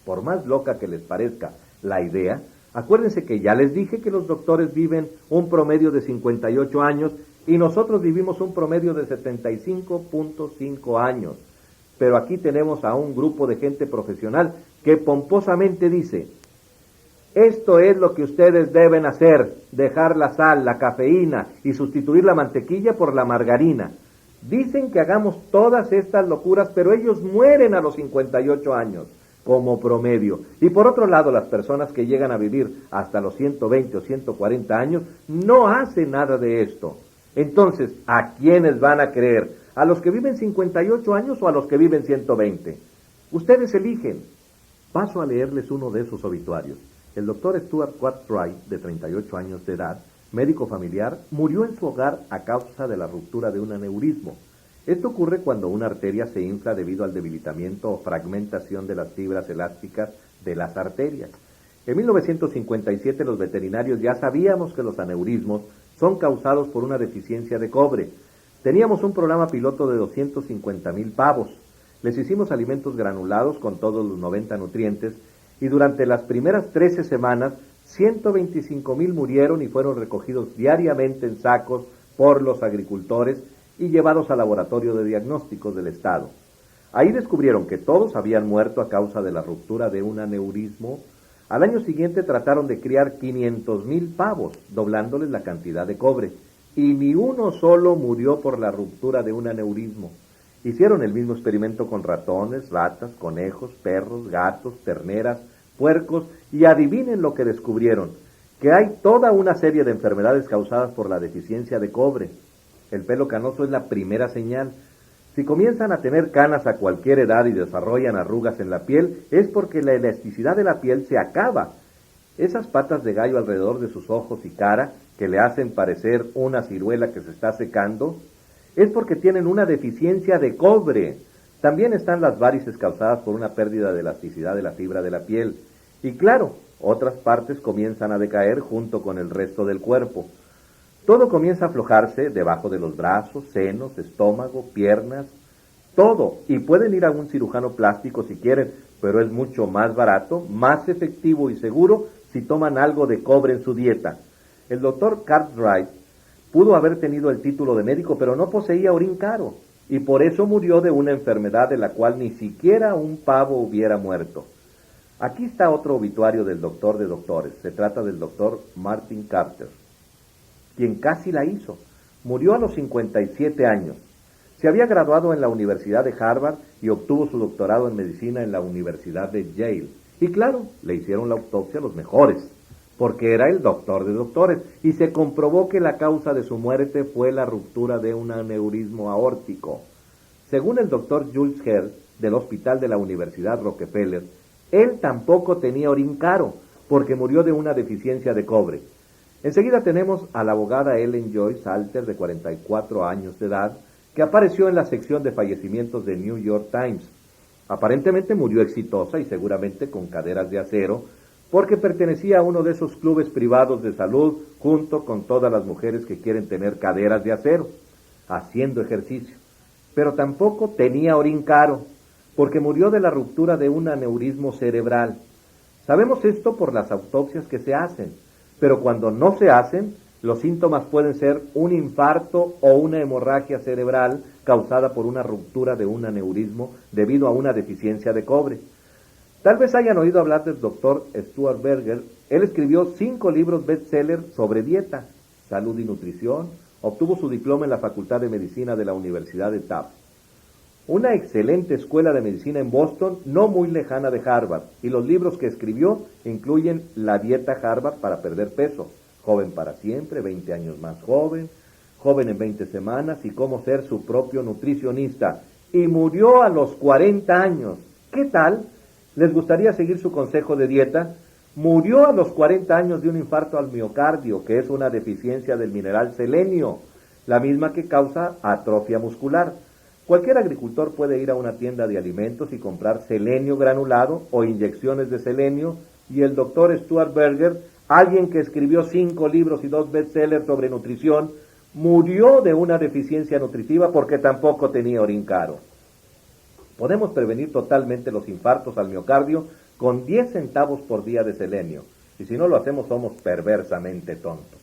Speaker 2: Por más loca que les parezca la idea, acuérdense que ya les dije que los doctores viven un promedio de 58 años y nosotros vivimos un promedio de 75.5 años. Pero aquí tenemos a un grupo de gente profesional que pomposamente dice: esto es lo que ustedes deben hacer, dejar la sal, la cafeína y sustituir la mantequilla por la margarina. Dicen que hagamos todas estas locuras, pero ellos mueren a los 58 años, como promedio. Y por otro lado, las personas que llegan a vivir hasta los 120 o 140 años no hacen nada de esto. Entonces, ¿a quiénes van a creer? ¿A los que viven 58 años o a los que viven 120? Ustedes eligen. Paso a leerles uno de esos obituarios. El doctor Stuart Cartwright, de 38 años de edad, médico familiar, murió en su hogar a causa de la ruptura de un aneurismo. Esto ocurre cuando una arteria se infla debido al debilitamiento o fragmentación de las fibras elásticas de las arterias. En 1957 los veterinarios ya sabíamos que los aneurismos son causados por una deficiencia de cobre. Teníamos un programa piloto de 250,000 pavos. Les hicimos alimentos granulados con todos los 90 nutrientes y durante las primeras 13 semanas 125,000 murieron y fueron recogidos diariamente en sacos por los agricultores y llevados al laboratorio de diagnósticos del Estado. Ahí descubrieron que todos habían muerto a causa de la ruptura de un aneurismo. Al año siguiente trataron de criar 500,000 pavos, doblándoles la cantidad de cobre, y ni uno solo murió por la ruptura de un aneurismo. Hicieron el mismo experimento con ratones, ratas, conejos, perros, gatos, terneras, puercos, y adivinen lo que descubrieron, que hay toda una serie de enfermedades causadas por la deficiencia de cobre. El pelo canoso es la primera señal. Si comienzan a tener canas a cualquier edad y desarrollan arrugas en la piel, es porque la elasticidad de la piel se acaba. Esas patas de gallo alrededor de sus ojos y cara, que le hacen parecer una ciruela que se está secando, es porque tienen una deficiencia de cobre. También están las varices causadas por una pérdida de elasticidad de la fibra de la piel. Y claro, otras partes comienzan a decaer junto con el resto del cuerpo. Todo comienza a aflojarse debajo de los brazos, senos, estómago, piernas, todo. Y pueden ir a un cirujano plástico si quieren, pero es mucho más barato, más efectivo y seguro si toman algo de cobre en su dieta. El doctor Cartwright pudo haber tenido el título de médico, pero no poseía orín caro, y por eso murió de una enfermedad de la cual ni siquiera un pavo hubiera muerto. Aquí está otro obituario del doctor de doctores. Se trata del doctor Martin Carter, quien casi la hizo. Murió a los 57 años. Se había graduado en la Universidad de Harvard y obtuvo su doctorado en medicina en la Universidad de Yale. Y claro, le hicieron la autopsia a los mejores, porque era el doctor de doctores, y se comprobó que la causa de su muerte fue la ruptura de un aneurismo aórtico. Según el doctor Jules Herr, del Hospital de la Universidad Rockefeller, él tampoco tenía orín caro, porque murió de una deficiencia de cobre. Enseguida tenemos a la abogada Ellen Joyce Salter, de 44 años de edad, que apareció en la sección de fallecimientos de New York Times. Aparentemente murió exitosa y seguramente con caderas de acero, porque pertenecía a uno de esos clubes privados de salud junto con todas las mujeres que quieren tener caderas de acero, haciendo ejercicio. Pero tampoco tenía orín caro, porque murió de la ruptura de un aneurismo cerebral. Sabemos esto por las autopsias que se hacen, pero cuando no se hacen, Los síntomas pueden ser un infarto o una hemorragia cerebral causada por una ruptura de un aneurismo debido a una deficiencia de cobre. Tal vez hayan oído hablar del doctor Stuart Berger. Él escribió 5 libros bestseller sobre dieta, salud y nutrición. Obtuvo su diploma en la Facultad de Medicina de la Universidad de Tufts, una excelente escuela de medicina en Boston, no muy lejana de Harvard, y los libros que escribió incluyen La dieta Harvard para perder peso, Joven para siempre, 20 años más joven, Joven en 20 semanas y Cómo ser su propio nutricionista. Y murió a los 40 años. ¿Qué tal? ¿Les gustaría seguir su consejo de dieta? Murió a los 40 años de un infarto al miocardio, que es una deficiencia del mineral selenio, la misma que causa atrofia muscular. Cualquier agricultor puede ir a una tienda de alimentos y comprar selenio granulado o inyecciones de selenio, y el doctor Stuart Berger, alguien que escribió 5 libros y 2 bestsellers sobre nutrición, murió de una deficiencia nutritiva porque tampoco tenía orín caro. Podemos prevenir totalmente los infartos al miocardio con 10 centavos por día de selenio, y si no lo hacemos somos perversamente tontos.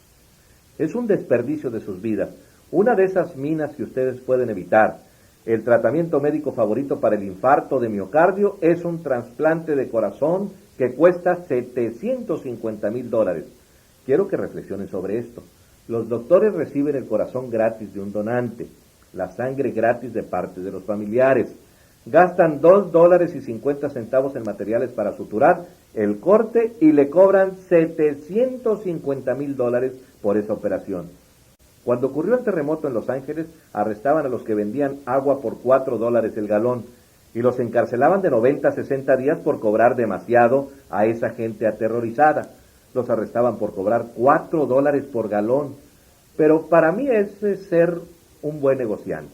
Speaker 2: Es un desperdicio de sus vidas. Una de esas minas que ustedes pueden evitar. El tratamiento médico favorito para el infarto de miocardio es un trasplante de corazón que cuesta $750,000. Quiero que reflexionen sobre esto. Los doctores reciben el corazón gratis de un donante, la sangre gratis de parte de los familiares. Gastan $2.50 en materiales para suturar el corte y le cobran $750,000 por esa operación. Cuando ocurrió el terremoto en Los Ángeles, arrestaban a los que vendían agua por $4 el galón y los encarcelaban de 90 a 60 días por cobrar demasiado a esa gente aterrorizada. Los arrestaban por cobrar $4 por galón. Pero para mí es ser un buen negociante.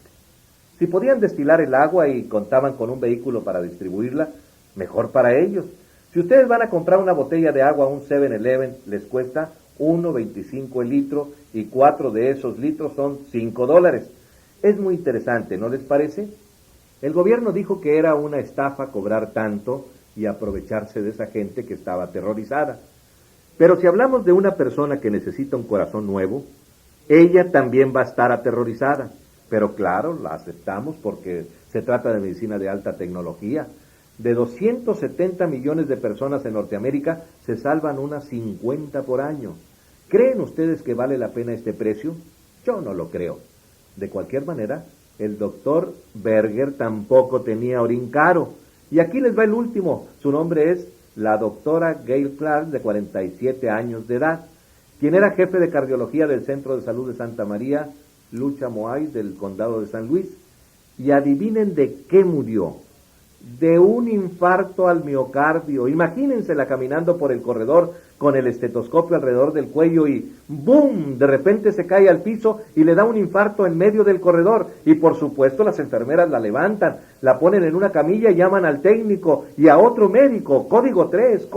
Speaker 2: Si podían destilar el agua y contaban con un vehículo para distribuirla, mejor para ellos. Si ustedes van a comprar una botella de agua a un 7-Eleven, les cuesta $1.25 el litro y 4 de esos litros son $5. Es muy interesante, ¿no les parece? El gobierno dijo que era una estafa cobrar tanto y aprovecharse de esa gente que estaba aterrorizada. Pero si hablamos de una persona que necesita un corazón nuevo, ella también va a estar aterrorizada. Pero claro, la aceptamos porque se trata de medicina de alta tecnología. De 270 millones de personas en Norteamérica, se salvan unas 50 por año. ¿Creen ustedes que vale la pena este precio? Yo no lo creo. De cualquier manera, el doctor Berger tampoco tenía orín caro. Y aquí les va el último. Su nombre es la doctora Gail Clark, de 47 años de edad, quien era jefe de cardiología del Centro de Salud de Santa María, Lucha Moay, del condado de San Luis. Y adivinen de qué murió. De un infarto al miocardio. Imagínensela caminando por el corredor con el estetoscopio alrededor del cuello y ¡boom! De repente se cae al piso y le da un infarto en medio del corredor. Y por supuesto las enfermeras la levantan, la ponen en una camilla y llaman al técnico y a otro médico, código 3,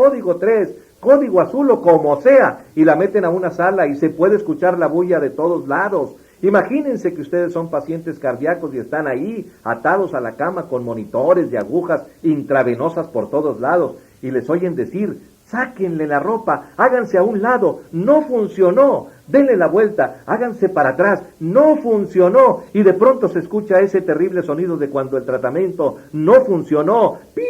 Speaker 2: código azul o como sea, y la meten a una sala y se puede escuchar la bulla de todos lados. Imagínense que ustedes son pacientes cardíacos y están ahí, atados a la cama con monitores y agujas intravenosas por todos lados, y les oyen decir, sáquenle la ropa, háganse a un lado, no funcionó, denle la vuelta, háganse para atrás, no funcionó, y de pronto se escucha ese terrible sonido de cuando el tratamiento no funcionó, ¡pip!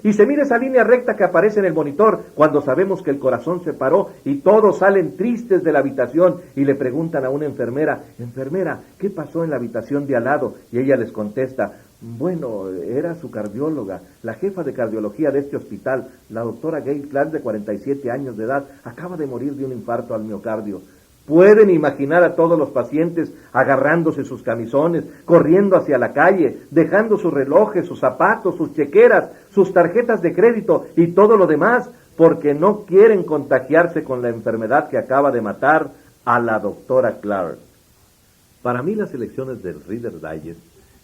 Speaker 2: Y se mira esa línea recta que aparece en el monitor cuando sabemos que el corazón se paró y todos salen tristes de la habitación y le preguntan a una enfermera, enfermera, ¿qué pasó en la habitación de al lado? Y ella les contesta, bueno, era su cardióloga, la jefa de cardiología de este hospital, la doctora Gail Clark, de 47 años de edad, acaba de morir de un infarto al miocardio. Pueden imaginar a todos los pacientes agarrándose sus camisones, corriendo hacia la calle, dejando sus relojes, sus zapatos, sus chequeras, sus tarjetas de crédito y todo lo demás, porque no quieren contagiarse con la enfermedad que acaba de matar a la doctora Clark. Para mí las elecciones del Reader's Digest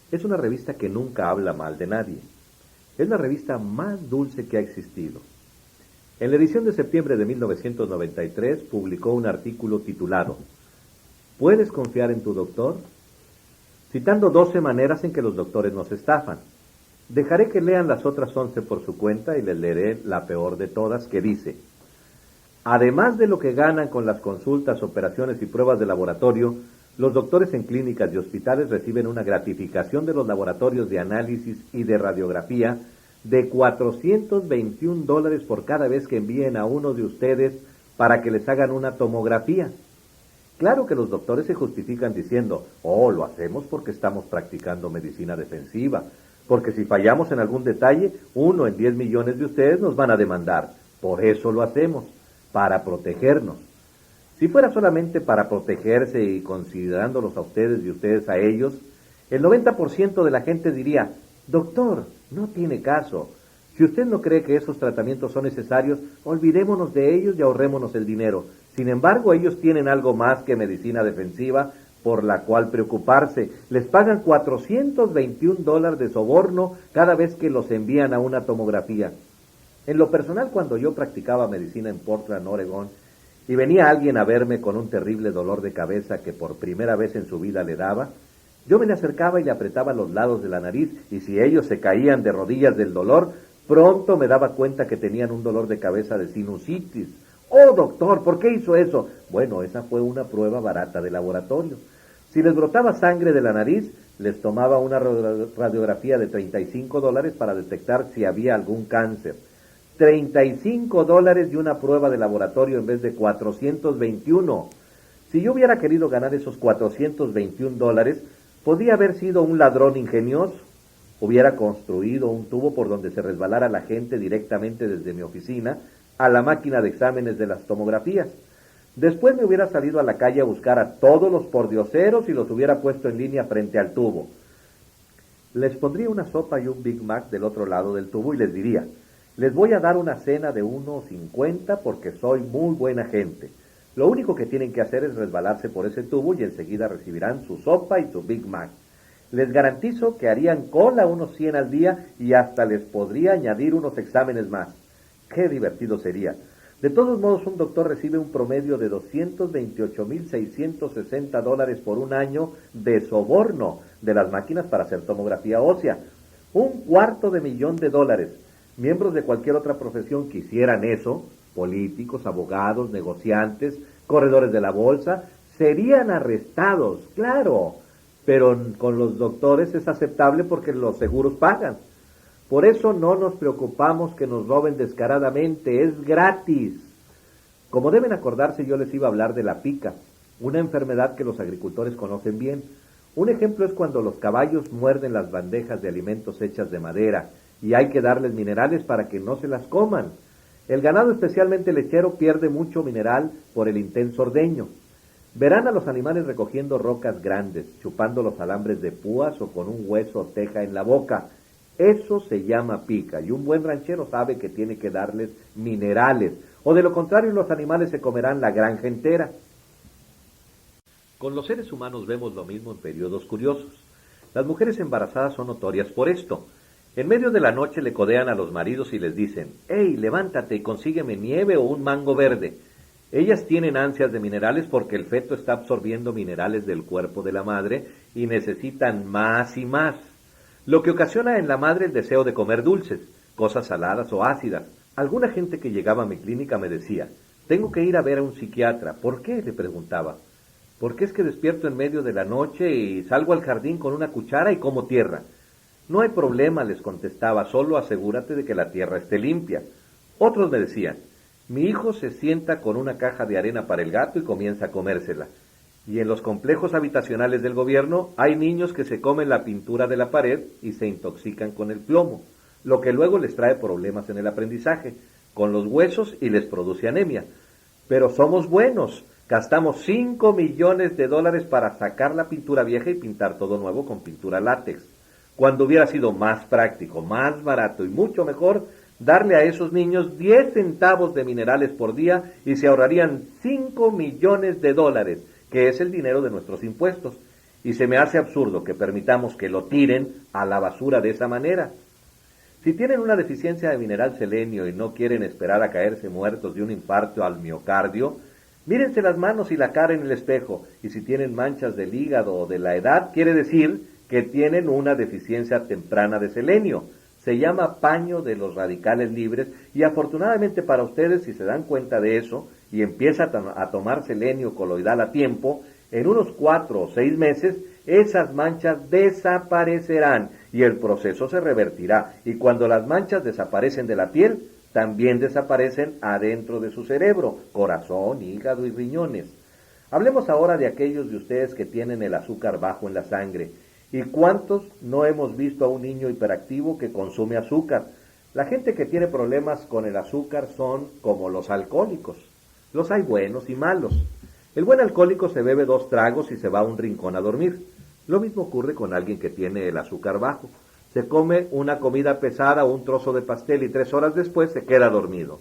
Speaker 2: es una revista que nunca habla mal de nadie. Es la revista más dulce que ha existido. En la edición de septiembre de 1993 publicó un artículo titulado ¿Puedes confiar en tu doctor?, citando 12 maneras en que los doctores nos estafan. Dejaré que lean las otras 11 por su cuenta y les leeré la peor de todas, que dice: Además de lo que ganan con las consultas, operaciones y pruebas de laboratorio, los doctores en clínicas y hospitales reciben una gratificación de los laboratorios de análisis y de radiografía de $421 por cada vez que envíen a uno de ustedes para que les hagan una tomografía. Claro que los doctores se justifican diciendo, oh, lo hacemos porque estamos practicando medicina defensiva, porque si fallamos en algún detalle, 1 en 10 millones de ustedes nos van a demandar. Por eso lo hacemos, para protegernos. Si fuera solamente para protegerse y considerándolos a ustedes y ustedes a ellos, el 90% de la gente diría, doctor, no tiene caso. Si usted no cree que esos tratamientos son necesarios, olvidémonos de ellos y ahorrémonos el dinero. Sin embargo, ellos tienen algo más que medicina defensiva por la cual preocuparse. Les pagan $421 de soborno cada vez que los envían a una tomografía. En lo personal, cuando yo practicaba medicina en Portland, Oregón, y venía alguien a verme con un terrible dolor de cabeza que por primera vez en su vida le daba, yo me le acercaba y le apretaba los lados de la nariz, y si ellos se caían de rodillas del dolor, pronto me daba cuenta que tenían un dolor de cabeza de sinusitis. ¡Oh, doctor! ¿Por qué hizo eso? Bueno, esa fue una prueba barata de laboratorio. Si les brotaba sangre de la nariz, les tomaba una radiografía de $35 para detectar si había algún cáncer. $35 y una prueba de laboratorio en vez de 421. Si yo hubiera querido ganar esos $421, podría haber sido un ladrón ingenioso. Hubiera construido un tubo por donde se resbalara la gente directamente desde mi oficina a la máquina de exámenes de las tomografías. Después me hubiera salido a la calle a buscar a todos los pordioseros y los hubiera puesto en línea frente al tubo. Les pondría una sopa y un Big Mac del otro lado del tubo y les diría, les voy a dar una cena de 1.50 porque soy muy buena gente. Lo único que tienen que hacer es resbalarse por ese tubo y enseguida recibirán su sopa y su Big Mac. Les garantizo que harían cola unos 100 al día y hasta les podría añadir unos exámenes más. ¡Qué divertido sería! De todos modos, un doctor recibe un promedio de $228,660 por un año de soborno de las máquinas para hacer tomografía ósea. $250,000. Miembros de cualquier otra profesión que hicieran eso, políticos, abogados, negociantes, corredores de la bolsa, serían arrestados, claro, pero con los doctores es aceptable porque los seguros pagan. Por eso no nos preocupamos que nos roben descaradamente, es gratis. Como deben acordarse, yo les iba a hablar de la pica, una enfermedad que los agricultores conocen bien. Un ejemplo es cuando los caballos muerden las bandejas de alimentos hechas de madera, y hay que darles minerales para que no se las coman. El ganado, especialmente lechero, pierde mucho mineral por el intenso ordeño. Verán a los animales recogiendo rocas grandes, chupando los alambres de púas o con un hueso o teja en la boca. Eso se llama pica, y un buen ranchero sabe que tiene que darles minerales, o de lo contrario los animales se comerán la granja entera. Con los seres humanos vemos lo mismo en periodos curiosos. Las mujeres embarazadas son notorias por esto. En medio de la noche le codean a los maridos y les dicen, «Hey, levántate y consígueme nieve o un mango verde». Ellas tienen ansias de minerales porque el feto está absorbiendo minerales del cuerpo de la madre y necesitan más y más, lo que ocasiona en la madre el deseo de comer dulces, cosas saladas o ácidas. Alguna gente que llegaba a mi clínica me decía, «Tengo que ir a ver a un psiquiatra». ¿Por qué?, le preguntaba. «Porque es que despierto en medio de la noche y salgo al jardín con una cuchara y como tierra». «No hay problema», les contestaba, «solo asegúrate de que la tierra esté limpia». Otros me decían, «Mi hijo se sienta con una caja de arena para el gato y comienza a comérsela». Y en los complejos habitacionales del gobierno hay niños que se comen la pintura de la pared y se intoxican con el plomo, lo que luego les trae problemas en el aprendizaje, con los huesos y les produce anemia. Pero somos buenos, gastamos $5 millones para sacar la pintura vieja y pintar todo nuevo con pintura látex, cuando hubiera sido más práctico, más barato y mucho mejor darle a esos niños 10 centavos de minerales por día y se ahorrarían $5 millones, que es el dinero de nuestros impuestos. Y se me hace absurdo que permitamos que lo tiren a la basura de esa manera. Si tienen una deficiencia de mineral selenio y no quieren esperar a caerse muertos de un infarto al miocardio, mírense las manos y la cara en el espejo, y si tienen manchas del hígado o de la edad, quiere decir que tienen una deficiencia temprana de selenio. Se llama paño de los radicales libres y afortunadamente para ustedes, si se dan cuenta de eso y empieza a tomar selenio coloidal a tiempo, en unos 4 o 6 meses esas manchas desaparecerán y el proceso se revertirá. Y cuando las manchas desaparecen de la piel, también desaparecen adentro de su cerebro, corazón, hígado y riñones. Hablemos ahora de aquellos de ustedes que tienen el azúcar bajo en la sangre. ¿Y cuántos no hemos visto a un niño hiperactivo que consume azúcar? La gente que tiene problemas con el azúcar son como los alcohólicos. Los hay buenos y malos. El buen alcohólico se bebe 2 tragos y se va a un rincón a dormir. Lo mismo ocurre con alguien que tiene el azúcar bajo. Se come una comida pesada o un trozo de pastel y 3 horas después se queda dormido.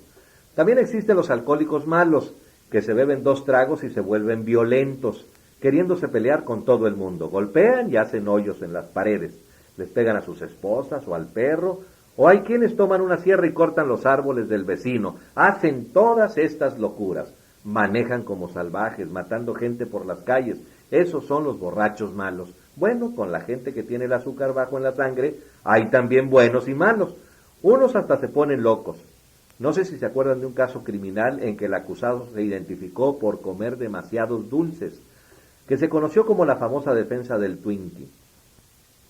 Speaker 2: También existen los alcohólicos malos, que se beben 2 tragos y se vuelven violentos, queriéndose pelear con todo el mundo. Golpean y hacen hoyos en las paredes. Les pegan a sus esposas o al perro. O hay quienes toman una sierra y cortan los árboles del vecino. Hacen todas estas locuras. Manejan como salvajes, matando gente por las calles. Esos son los borrachos malos. Bueno, con la gente que tiene el azúcar bajo en la sangre, hay también buenos y malos. Unos hasta se ponen locos. No sé si se acuerdan de un caso criminal en que el acusado se identificó por comer demasiados dulces, que se conoció como la famosa defensa del Twinkie.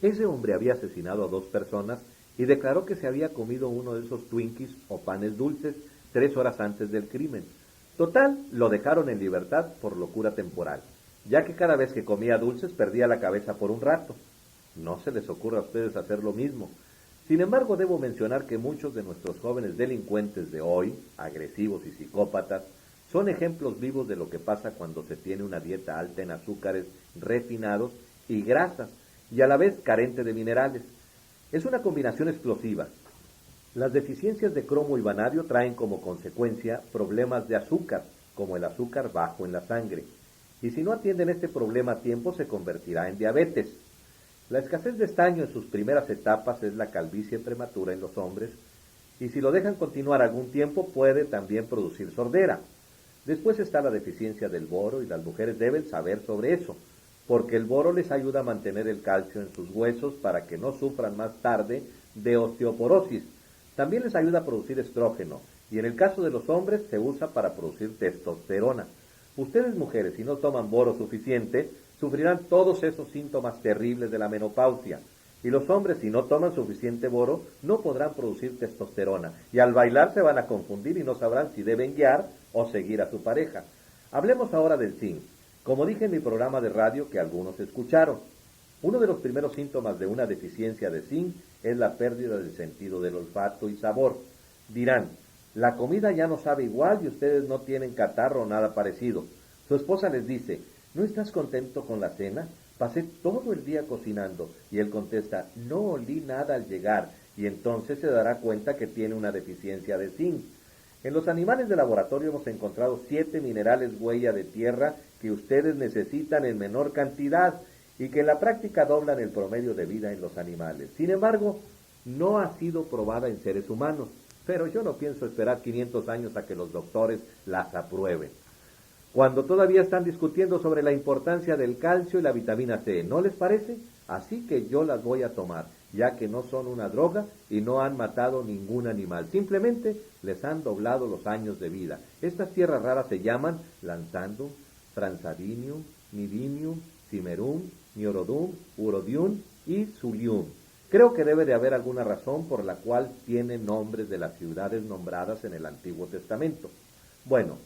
Speaker 2: Ese hombre había asesinado a 2 personas y declaró que se había comido uno de esos Twinkies o panes dulces 3 horas antes del crimen. Total, lo dejaron en libertad por locura temporal, ya que cada vez que comía dulces perdía la cabeza por un rato. No se les ocurra a ustedes hacer lo mismo. Sin embargo, debo mencionar que muchos de nuestros jóvenes delincuentes de hoy, agresivos y psicópatas, son ejemplos vivos de lo que pasa cuando se tiene una dieta alta en azúcares refinados y grasas, y a la vez carente de minerales. Es una combinación explosiva. Las deficiencias de cromo y vanadio traen como consecuencia problemas de azúcar, como el azúcar bajo en la sangre. Y si no atienden este problema a tiempo, se convertirá en diabetes. La escasez de estaño en sus primeras etapas es la calvicie prematura en los hombres, y si lo dejan continuar algún tiempo puede también producir sordera. Después está la deficiencia del boro y las mujeres deben saber sobre eso, porque el boro les ayuda a mantener el calcio en sus huesos para que no sufran más tarde de osteoporosis. También les ayuda a producir estrógeno, y en el caso de los hombres se usa para producir testosterona. Ustedes mujeres, si no toman boro suficiente, sufrirán todos esos síntomas terribles de la menopausia. Y los hombres, si no toman suficiente boro, no podrán producir testosterona. Y al bailar se van a confundir y no sabrán si deben guiar o seguir a su pareja. Hablemos ahora del zinc. Como dije en mi programa de radio que algunos escucharon, uno de los primeros síntomas de una deficiencia de zinc es la pérdida del sentido del olfato y sabor. Dirán, la comida ya no sabe igual y ustedes no tienen catarro o nada parecido. Su esposa les dice, ¿no estás contento con la cena? Pasé todo el día cocinando. Y él contesta, no olí nada al llegar. Y entonces se dará cuenta que tiene una deficiencia de zinc. En los animales de laboratorio hemos encontrado 7 minerales huella de tierra que ustedes necesitan en menor cantidad y que en la práctica doblan el promedio de vida en los animales. Sin embargo, no ha sido probada en seres humanos, pero yo no pienso esperar 500 años a que los doctores las aprueben. Cuando todavía están discutiendo sobre la importancia del calcio y la vitamina C, ¿no les parece? Así que yo las voy a tomar, ya que no son una droga y no han matado ningún animal. Simplemente les han doblado los años de vida. Estas tierras raras se llaman Lanthanum, Fransadinium, Nidinium, Cimerum, Niorodum, Urodium y Zulium. Creo que debe de haber alguna razón por la cual tienen nombres de las ciudades nombradas en el Antiguo Testamento. Bueno,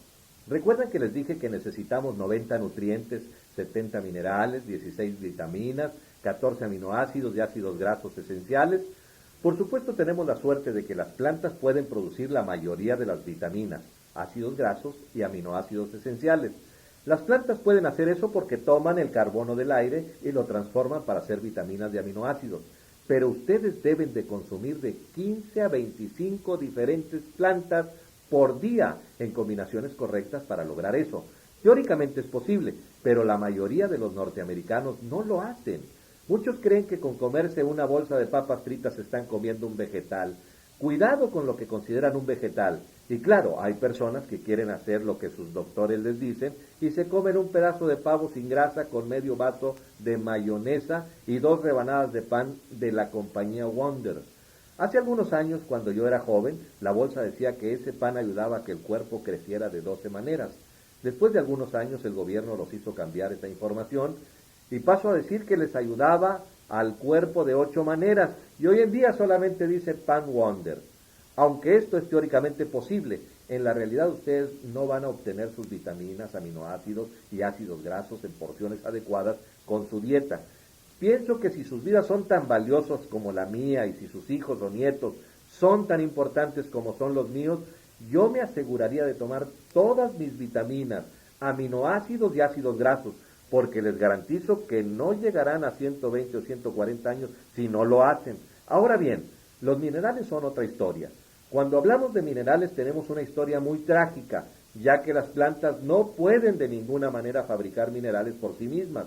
Speaker 2: ¿recuerdan que les dije que necesitamos 90 nutrientes, 70 minerales, 16 vitaminas, 14 aminoácidos y ácidos grasos esenciales? Por supuesto tenemos la suerte de que las plantas pueden producir la mayoría de las vitaminas, ácidos grasos y aminoácidos esenciales. Las plantas pueden hacer eso porque toman el carbono del aire y lo transforman para hacer vitaminas y aminoácidos. Pero ustedes deben de consumir de 15 a 25 diferentes plantas por día en combinaciones correctas para lograr eso. Teóricamente es posible, pero la mayoría de los norteamericanos no lo hacen. Muchos creen que con comerse una bolsa de papas fritas están comiendo un vegetal. Cuidado con lo que consideran un vegetal. Y claro, hay personas que quieren hacer lo que sus doctores les dicen y se comen un pedazo de pavo sin grasa con medio vaso de mayonesa y 2 rebanadas de pan de la compañía Wonder. Hace algunos años, cuando yo era joven, la bolsa decía que ese pan ayudaba a que el cuerpo creciera de 12 maneras. Después de algunos años, el gobierno los hizo cambiar esa información y pasó a decir que les ayudaba al cuerpo de 8 maneras. Y hoy en día solamente dice Pan Wonder. Aunque esto es teóricamente posible, en la realidad ustedes no van a obtener sus vitaminas, aminoácidos y ácidos grasos en porciones adecuadas con su dieta. Pienso que si sus vidas son tan valiosos como la mía y si sus hijos o nietos son tan importantes como son los míos, yo me aseguraría de tomar todas mis vitaminas, aminoácidos y ácidos grasos, porque les garantizo que no llegarán a 120 o 140 años si no lo hacen. Ahora bien, los minerales son otra historia. Cuando hablamos de minerales tenemos una historia muy trágica, ya que las plantas no pueden de ninguna manera fabricar minerales por sí mismas.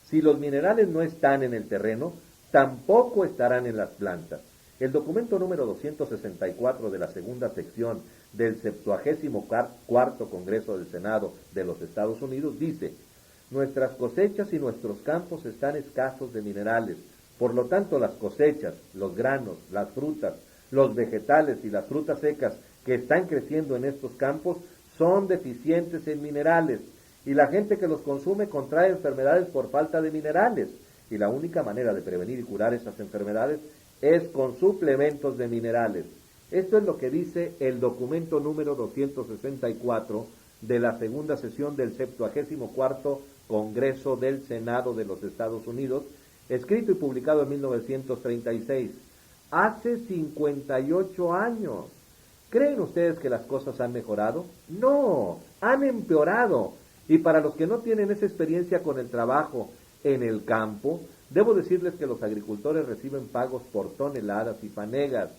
Speaker 2: Si los minerales no están en el terreno, tampoco estarán en las plantas. El documento número 264 de la segunda sección del 74º Congreso del Senado de los Estados Unidos dice: nuestras cosechas y nuestros campos están escasos de minerales. Por lo tanto, las cosechas, los granos, las frutas, los vegetales y las frutas secas que están creciendo en estos campos son deficientes en minerales y la gente que los consume contrae enfermedades por falta de minerales y la única manera de prevenir y curar esas enfermedades es con suplementos de minerales. Esto es lo que dice el documento número 264 de la segunda sesión del 74º Congreso del Senado de los Estados Unidos, escrito y publicado en 1936. Hace 58 años. ¿Creen ustedes que las cosas han mejorado? No, han empeorado. Y para los que no tienen esa experiencia con el trabajo en el campo, debo decirles que los agricultores reciben pagos por toneladas y fanegas.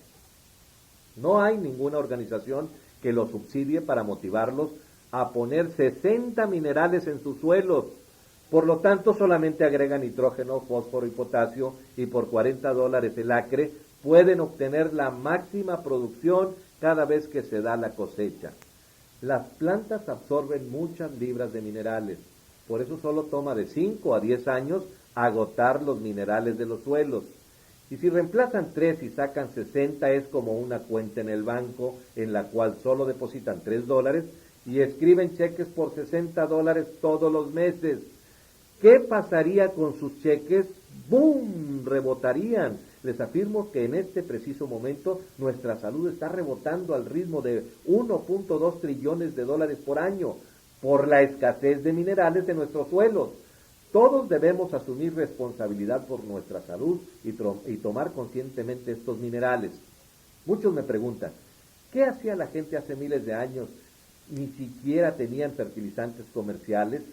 Speaker 2: No hay ninguna organización que los subsidie para motivarlos a poner 60 minerales en sus suelos. Por lo tanto, solamente agregan nitrógeno, fósforo y potasio y por $40 el acre pueden obtener la máxima producción cada vez que se da la cosecha. Las plantas absorben muchas libras de minerales, por eso solo toma de 5 a 10 años agotar los minerales de los suelos. Y si reemplazan 3 y sacan 60 es como una cuenta en el banco en la cual solo depositan $3 y escriben cheques por $60 todos los meses. ¿Qué pasaría con sus cheques? ¡Bum! Rebotarían. Les afirmo que en este preciso momento nuestra salud está rebotando al ritmo de 1.2 trillones de dólares por año por la escasez de minerales en nuestros suelos. Todos debemos asumir responsabilidad por nuestra salud y tomar conscientemente estos minerales. Muchos me preguntan, ¿qué hacía la gente hace miles de años? Ni siquiera tenían fertilizantes comerciales.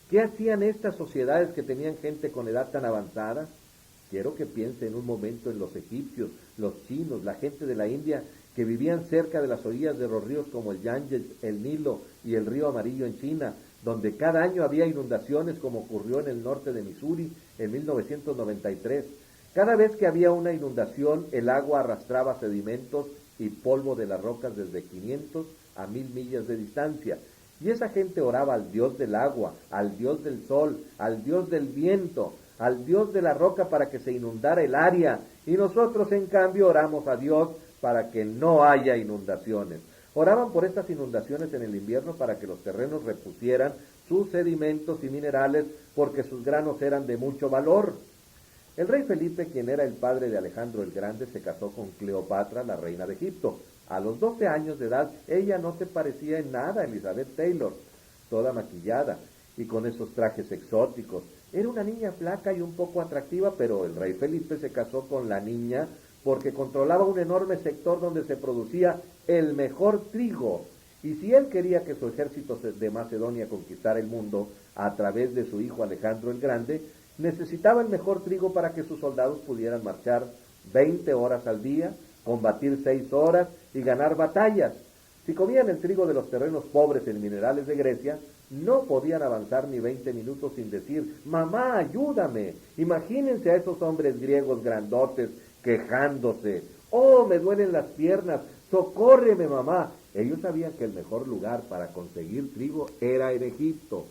Speaker 2: ¿Qué hacían estas sociedades que tenían gente con edad tan avanzada? Quiero que piense en un momento en los egipcios, los chinos, la gente de la India que vivían cerca de las orillas de los ríos como el Yangtze, el Nilo y el río Amarillo en China, donde cada año había inundaciones como ocurrió en el norte de Missouri en 1993. Cada vez que había una inundación, el agua arrastraba sedimentos y polvo de las rocas desde 500 a 1000 millas de distancia. Y esa gente oraba al Dios del agua, al Dios del sol, al Dios del viento, al Dios de la roca para que se inundara el área. Y nosotros, en cambio, oramos a Dios para que no haya inundaciones. Oraban por estas inundaciones en el invierno para que los terrenos repusieran sus sedimentos y minerales porque sus granos eran de mucho valor. El rey Felipe, quien era el padre de Alejandro el Grande, se casó con Cleopatra, la reina de Egipto. A los 12 años de edad, ella no se parecía en nada a Elizabeth Taylor, toda maquillada y con esos trajes exóticos. Era una niña flaca y un poco atractiva, pero el rey Felipe se casó con la niña porque controlaba un enorme sector donde se producía el mejor trigo. Y si él quería que su ejército de Macedonia conquistara el mundo a través de su hijo Alejandro el Grande, necesitaba el mejor trigo para que sus soldados pudieran marchar 20 horas al día, combatir 6 horas y ganar batallas. Si comían el trigo de los terrenos pobres en minerales de Grecia, no podían avanzar ni 20 minutos sin decir, mamá, ayúdame. Imagínense a esos hombres griegos grandotes quejándose, oh, me duelen las piernas, socórreme, mamá. Ellos sabían que el mejor lugar para conseguir trigo era en Egipto.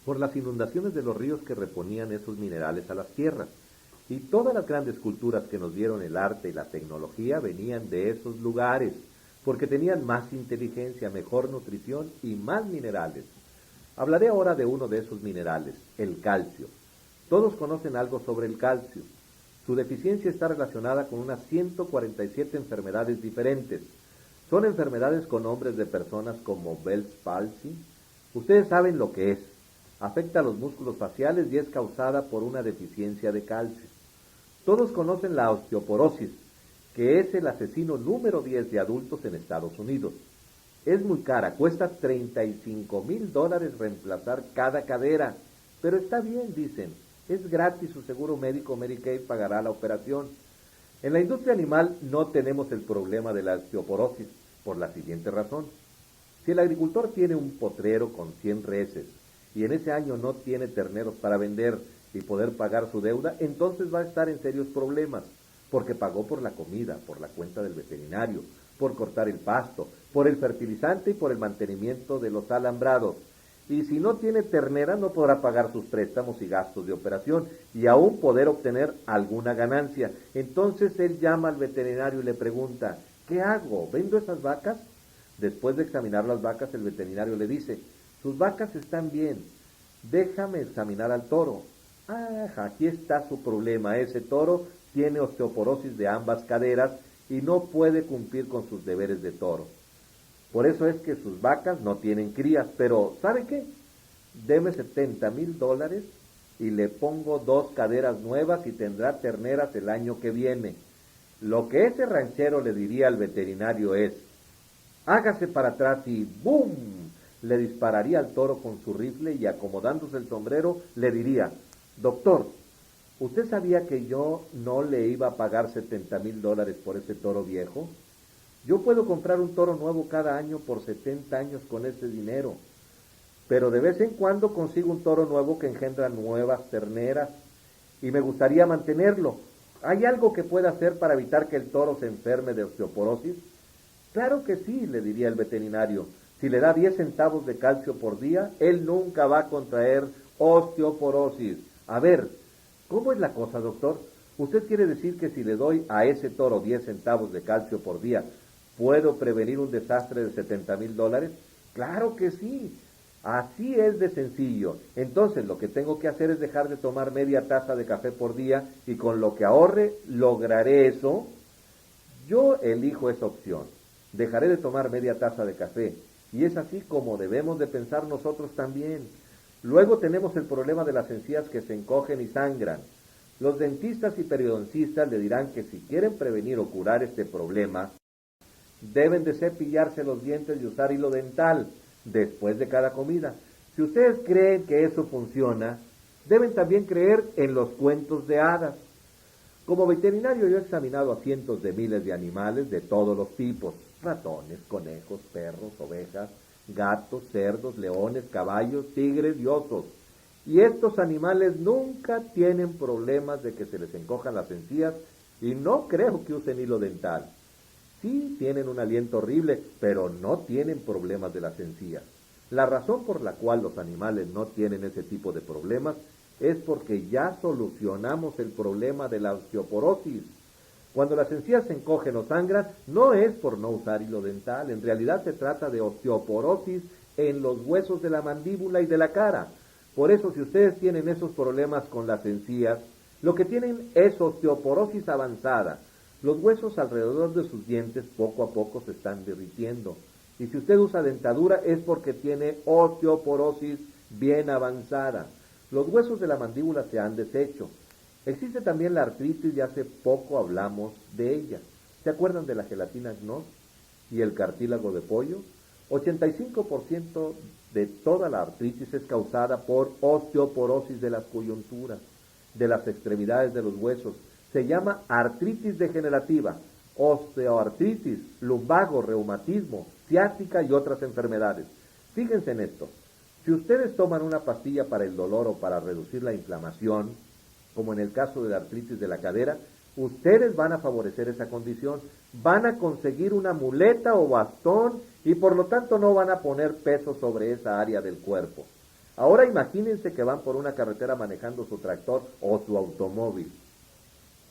Speaker 2: Por las inundaciones de los ríos que reponían esos minerales a las tierras. Y todas las grandes culturas que nos dieron el arte y la tecnología venían de esos lugares, porque tenían más inteligencia, mejor nutrición y más minerales. Hablaré ahora de uno de esos minerales, el calcio. Todos conocen algo sobre el calcio. Su deficiencia está relacionada con unas 147 enfermedades diferentes. Son enfermedades con nombres de personas como Bell's palsy. Ustedes saben lo que es. Afecta a los músculos faciales y es causada por una deficiencia de calcio. Todos conocen la osteoporosis, que es el asesino número 10 de adultos en Estados Unidos. Es muy cara, cuesta $35,000 reemplazar cada cadera, pero está bien, dicen, es gratis, su seguro médico Medicaid pagará la operación. En la industria animal no tenemos el problema de la osteoporosis, por la siguiente razón. Si el agricultor tiene un potrero con 100 reses y en ese año no tiene terneros para vender y poder pagar su deuda, entonces va a estar en serios problemas, porque pagó por la comida, por la cuenta del veterinario, por cortar el pasto, por el fertilizante y por el mantenimiento de los alambrados. Y si no tiene ternera, no podrá pagar sus préstamos y gastos de operación y aún poder obtener alguna ganancia. Entonces él llama al veterinario y le pregunta, ¿qué hago? ¿Vendo esas vacas? Después de examinar las vacas, el veterinario le dice, sus vacas están bien, déjame examinar al toro. Aquí está su problema, ese toro tiene osteoporosis de ambas caderas y no puede cumplir con sus deberes de toro. Por eso es que sus vacas no tienen crías, pero ¿sabe qué? Deme $70,000 y le pongo 2 caderas nuevas y tendrá terneras el año que viene. Lo que ese ranchero le diría al veterinario es, hágase para atrás y ¡bum! Le dispararía al toro con su rifle y acomodándose el sombrero le diría, doctor, ¿usted sabía que yo no le iba a pagar $70,000 por ese toro viejo? Yo puedo comprar un toro nuevo cada año por 70 años con ese dinero, pero de vez en cuando consigo un toro nuevo que engendra nuevas terneras y me gustaría mantenerlo. ¿Hay algo que pueda hacer para evitar que el toro se enferme de osteoporosis? Claro que sí, le diría el veterinario. Si le da 10 centavos de calcio por día, él nunca va a contraer osteoporosis. A ver, ¿cómo es la cosa, doctor? ¿Usted quiere decir que si le doy a ese toro 10 centavos de calcio por día, puedo prevenir un desastre de $70,000? Claro que sí. Así es de sencillo. Entonces lo que tengo que hacer es dejar de tomar media taza de café por día y con lo que ahorre lograré eso. Yo elijo esa opción. Dejaré de tomar media taza de café. Y es así como debemos de pensar nosotros también. Luego tenemos el problema de las encías que se encogen y sangran. Los dentistas y periodoncistas le dirán que si quieren prevenir o curar este problema, deben de cepillarse los dientes y usar hilo dental después de cada comida. Si ustedes creen que eso funciona, deben también creer en los cuentos de hadas. Como veterinario yo he examinado a cientos de miles de animales de todos los tipos, ratones, conejos, perros, ovejas, gatos, cerdos, leones, caballos, tigres y osos. Y estos animales nunca tienen problemas de que se les encojan las encías y no creo que usen hilo dental. Sí tienen un aliento horrible, pero no tienen problemas de las encías. La razón por la cual los animales no tienen ese tipo de problemas es porque ya solucionamos el problema de la osteoporosis. Cuando las encías se encogen o sangran, no es por no usar hilo dental, en realidad se trata de osteoporosis en los huesos de la mandíbula y de la cara. Por eso, si ustedes tienen esos problemas con las encías, lo que tienen es osteoporosis avanzada. Los huesos alrededor de sus dientes poco a poco se están derritiendo. Y si usted usa dentadura es porque tiene osteoporosis bien avanzada. Los huesos de la mandíbula se han deshecho. Existe también la artritis y hace poco hablamos de ella. ¿Se acuerdan de la gelatina Gnos y el cartílago de pollo? 85% de toda la artritis es causada por osteoporosis de las coyunturas, de las extremidades de los huesos. Se llama artritis degenerativa, osteoartritis, lumbago, reumatismo, ciática y otras enfermedades. Fíjense en esto. Si ustedes toman una pastilla para el dolor o para reducir la inflamación, como en el caso de la artritis de la cadera, ustedes van a favorecer esa condición, van a conseguir una muleta o bastón y por lo tanto no van a poner peso sobre esa área del cuerpo. Ahora imagínense que van por una carretera manejando su tractor o su automóvil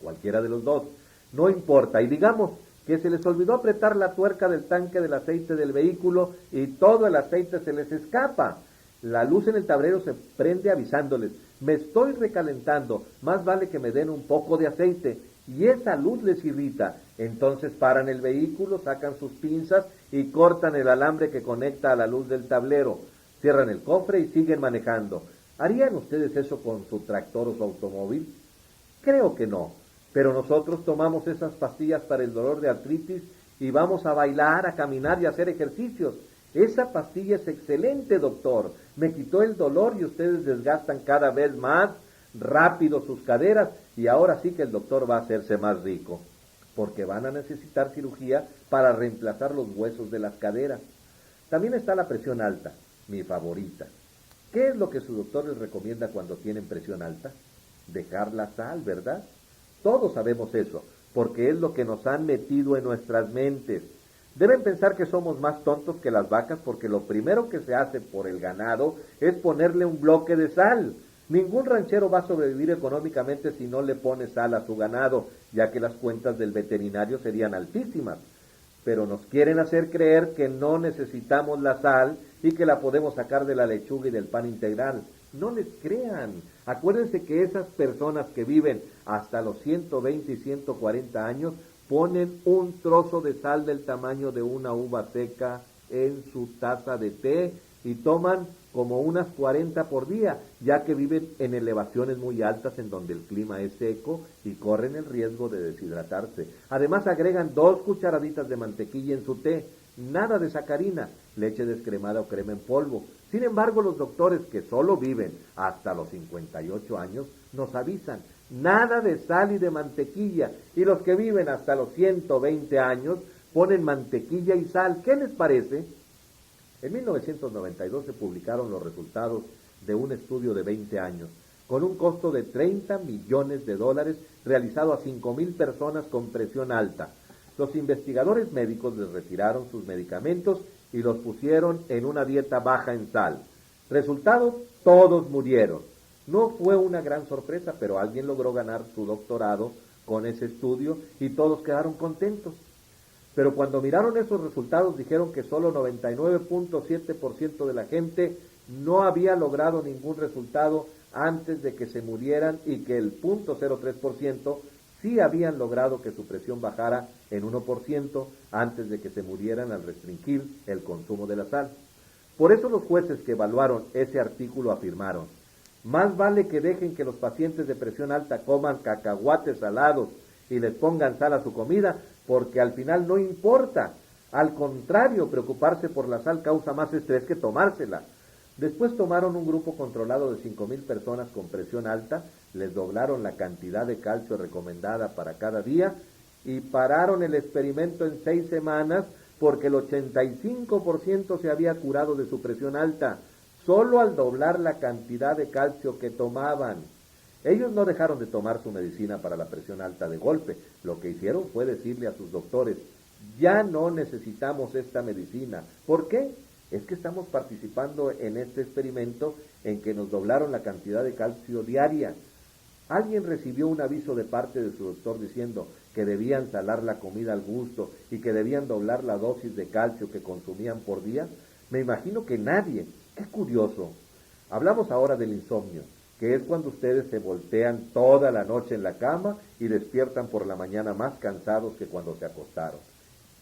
Speaker 2: cualquiera de los dos, no importa, y digamos que se les olvidó apretar la tuerca del tanque del aceite del vehículo y todo el aceite se les escapa. La luz en el tablero se prende avisándoles, me estoy recalentando, más vale que me den un poco de aceite, y esa luz les irrita. Entonces paran el vehículo, sacan sus pinzas y cortan el alambre que conecta a la luz del tablero, cierran el cofre y siguen manejando. ¿Harían ustedes eso con su tractor o su automóvil? Creo que no, pero nosotros tomamos esas pastillas para el dolor de artritis y vamos a bailar, a caminar y a hacer ejercicios. Esa pastilla es excelente, doctor. Me quitó el dolor y ustedes desgastan cada vez más rápido sus caderas y ahora sí que el doctor va a hacerse más rico, porque van a necesitar cirugía para reemplazar los huesos de las caderas. También está la presión alta, mi favorita. ¿Qué es lo que su doctor les recomienda cuando tienen presión alta? Dejar la sal, ¿verdad? Todos sabemos eso, porque es lo que nos han metido en nuestras mentes. Deben pensar que somos más tontos que las vacas porque lo primero que se hace por el ganado es ponerle un bloque de sal. Ningún ranchero va a sobrevivir económicamente si no le pone sal a su ganado, ya que las cuentas del veterinario serían altísimas. Pero nos quieren hacer creer que no necesitamos la sal y que la podemos sacar de la lechuga y del pan integral. No les crean. Acuérdense que esas personas que viven hasta los 120 y 140 años ponen un trozo de sal del tamaño de una uva seca en su taza de té y toman como unas 40 por día, ya que viven en elevaciones muy altas en donde el clima es seco y corren el riesgo de deshidratarse. Además agregan 2 cucharaditas de mantequilla en su té, nada de sacarina, leche descremada o crema en polvo. Sin embargo, los doctores que solo viven hasta los 58 años nos avisan, nada de sal y de mantequilla, y los que viven hasta los 120 años ponen mantequilla y sal. ¿Qué les parece? En 1992 se publicaron los resultados de un estudio de 20 años, con un costo de $30 millones realizado a 5,000 personas con presión alta. Los investigadores médicos les retiraron sus medicamentos y los pusieron en una dieta baja en sal. Resultado, todos murieron. No fue una gran sorpresa, pero alguien logró ganar su doctorado con ese estudio y todos quedaron contentos. Pero cuando miraron esos resultados dijeron que solo 99.7% de la gente no había logrado ningún resultado antes de que se murieran y que el 0.03% sí habían logrado que su presión bajara en 1% antes de que se murieran al restringir el consumo de la sal. Por eso los jueces que evaluaron ese artículo afirmaron, más vale que dejen que los pacientes de presión alta coman cacahuates salados y les pongan sal a su comida, porque al final no importa. Al contrario, preocuparse por la sal causa más estrés que tomársela. Después tomaron un grupo controlado de 5,000 personas con presión alta, les doblaron la cantidad de calcio recomendada para cada día y pararon el experimento en 6 semanas porque el 85% se había curado de su presión alta, solo al doblar la cantidad de calcio que tomaban. Ellos no dejaron de tomar su medicina para la presión alta de golpe. Lo que hicieron fue decirle a sus doctores, ya no necesitamos esta medicina. ¿Por qué? Es que estamos participando en este experimento en que nos doblaron la cantidad de calcio diaria. Alguien recibió un aviso de parte de su doctor diciendo que debían salar la comida al gusto y que debían doblar la dosis de calcio que consumían por día. Me imagino que nadie. Qué curioso. Hablamos ahora del insomnio, que es cuando ustedes se voltean toda la noche en la cama y despiertan por la mañana más cansados que cuando se acostaron.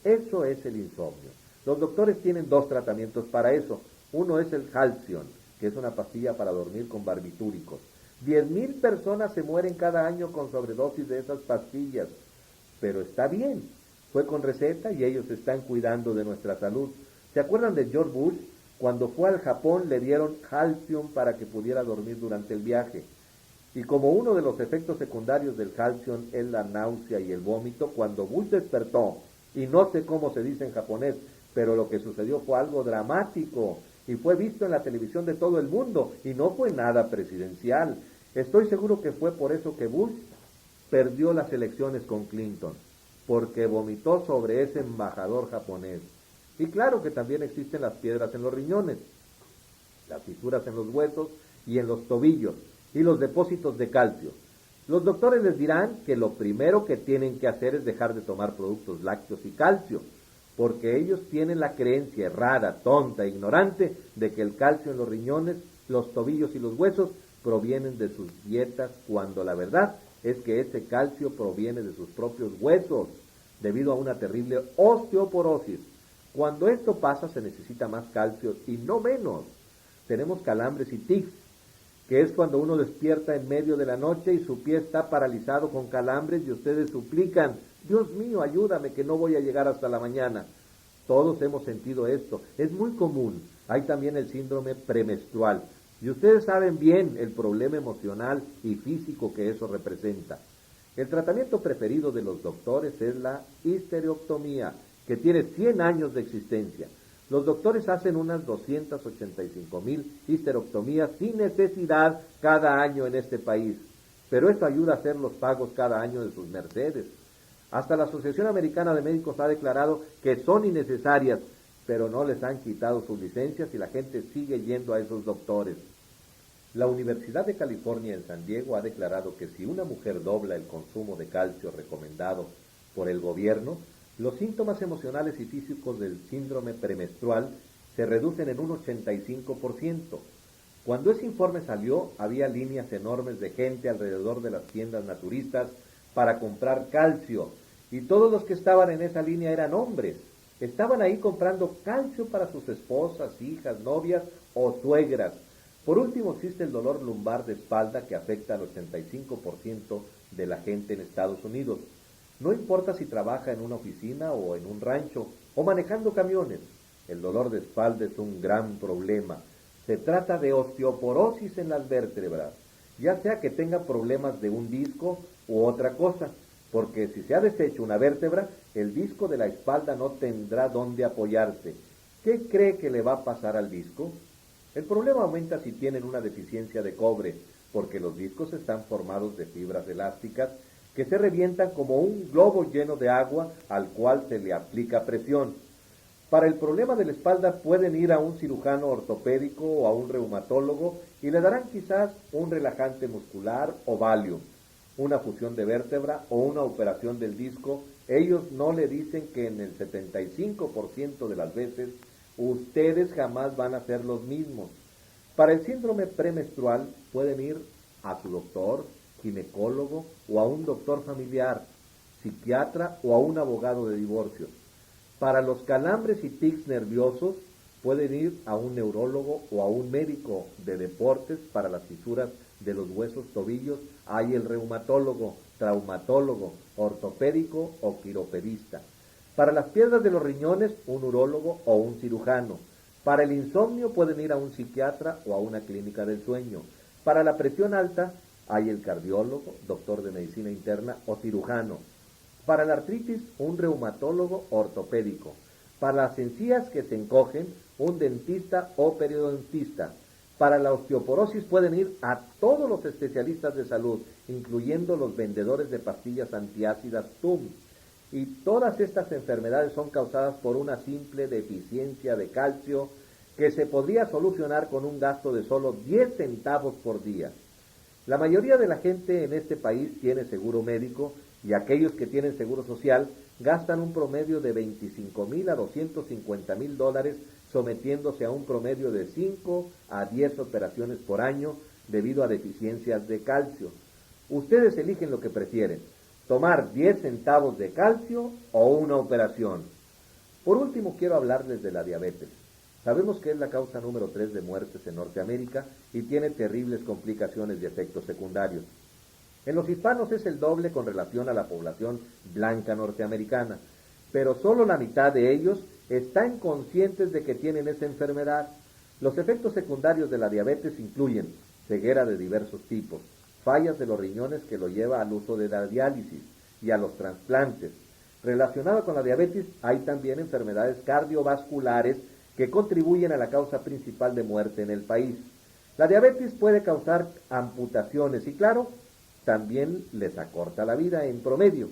Speaker 2: Eso es el insomnio. Los doctores tienen 2 tratamientos para eso. Uno es el Halcion, que es una pastilla para dormir con barbitúricos. 10,000 personas se mueren cada año con sobredosis de esas pastillas. Pero está bien, fue con receta y ellos están cuidando de nuestra salud. ¿Se acuerdan de George Bush? Cuando fue al Japón le dieron Halcion para que pudiera dormir durante el viaje. Y como uno de los efectos secundarios del Halcion es la náusea y el vómito, cuando Bush despertó, y no sé cómo se dice en japonés, pero lo que sucedió fue algo dramático y fue visto en la televisión de todo el mundo y no fue nada presidencial. Estoy seguro que fue por eso que Bush perdió las elecciones con Clinton, porque vomitó sobre ese embajador japonés. Y claro que también existen las piedras en los riñones, las fisuras en los huesos y en los tobillos, y los depósitos de calcio. Los doctores les dirán que lo primero que tienen que hacer es dejar de tomar productos lácteos y calcio, porque ellos tienen la creencia errada, tonta, e ignorante de que el calcio en los riñones, los tobillos y los huesos provienen de sus dietas, cuando la verdad es que ese calcio proviene de sus propios huesos, debido a una terrible osteoporosis. Cuando esto pasa se necesita más calcio y no menos. Tenemos calambres y tics, que es cuando uno despierta en medio de la noche y su pie está paralizado con calambres y ustedes suplican: Dios mío, ayúdame que no voy a llegar hasta la mañana. Todos hemos sentido esto, es muy común. Hay también el síndrome premenstrual, y ustedes saben bien el problema emocional y físico que eso representa. El tratamiento preferido de los doctores es la histerectomía, que tiene 100 años de existencia. Los doctores hacen unas 285,000 histerectomías sin necesidad cada año en este país, pero esto ayuda a hacer los pagos cada año de sus mercedes. Hasta la Asociación Americana de Médicos ha declarado que son innecesarias, pero no les han quitado sus licencias y la gente sigue yendo a esos doctores. La Universidad de California en San Diego ha declarado que si una mujer dobla el consumo de calcio recomendado por el gobierno, los síntomas emocionales y físicos del síndrome premenstrual se reducen en un 85%. Cuando ese informe salió, había líneas enormes de gente alrededor de las tiendas naturistas para comprar calcio, y todos los que estaban en esa línea eran hombres. Estaban ahí comprando calcio para sus esposas, hijas, novias o suegras. Por último, existe el dolor lumbar de espalda que afecta al 85% de la gente en Estados Unidos. No importa si trabaja en una oficina o en un rancho o manejando camiones, el dolor de espalda es un gran problema. Se trata de osteoporosis en las vértebras, ya sea que tenga problemas de un disco u otra cosa, porque si se ha deshecho una vértebra, el disco de la espalda no tendrá dónde apoyarse. ¿Qué cree que le va a pasar al disco? El problema aumenta si tienen una deficiencia de cobre, porque los discos están formados de fibras elásticas que se revientan como un globo lleno de agua al cual se le aplica presión. Para el problema de la espalda pueden ir a un cirujano ortopédico o a un reumatólogo y le darán quizás un relajante muscular o Valium, una fusión de vértebra o una operación del disco. Ellos no le dicen que en el 75% de las veces ustedes jamás van a ser los mismos. Para el síndrome premenstrual pueden ir a su doctor, ginecólogo o a un doctor familiar, psiquiatra o a un abogado de divorcios. Para los calambres y tics nerviosos pueden ir a un neurólogo o a un médico de deportes. Para las fisuras de los huesos tobillos hay el reumatólogo, traumatólogo, ortopédico o quiropedista. Para las piedras de los riñones, un urólogo o un cirujano. Para el insomnio pueden ir a un psiquiatra o a una clínica del sueño. Para la presión alta hay el cardiólogo, doctor de medicina interna o cirujano. Para la artritis, un reumatólogo ortopédico. Para las encías que se encogen, un dentista o periodontista. Para la osteoporosis pueden ir a todos los especialistas de salud, incluyendo los vendedores de pastillas antiácidas TUM. Y todas estas enfermedades son causadas por una simple deficiencia de calcio que se podría solucionar con un gasto de solo 10 centavos por día. La mayoría de la gente en este país tiene seguro médico, y aquellos que tienen seguro social gastan un promedio de $25,000 a $250,000 sometiéndose a un promedio de 5 a 10 operaciones por año debido a deficiencias de calcio. Ustedes eligen lo que prefieren: tomar 10 centavos de calcio o una operación. Por último, quiero hablarles de la diabetes. Sabemos que es la causa número 3 de muertes en Norteamérica y tiene terribles complicaciones y efectos secundarios. En los hispanos es el doble con relación a la población blanca norteamericana, pero solo la mitad de ellos están conscientes de que tienen esa enfermedad. Los efectos secundarios de la diabetes incluyen ceguera de diversos tipos, fallas de los riñones que lo lleva al uso de la diálisis y a los trasplantes. Relacionado con la diabetes hay también enfermedades cardiovasculares que contribuyen a la causa principal de muerte en el país. La diabetes puede causar amputaciones y, claro, también les acorta la vida en promedio.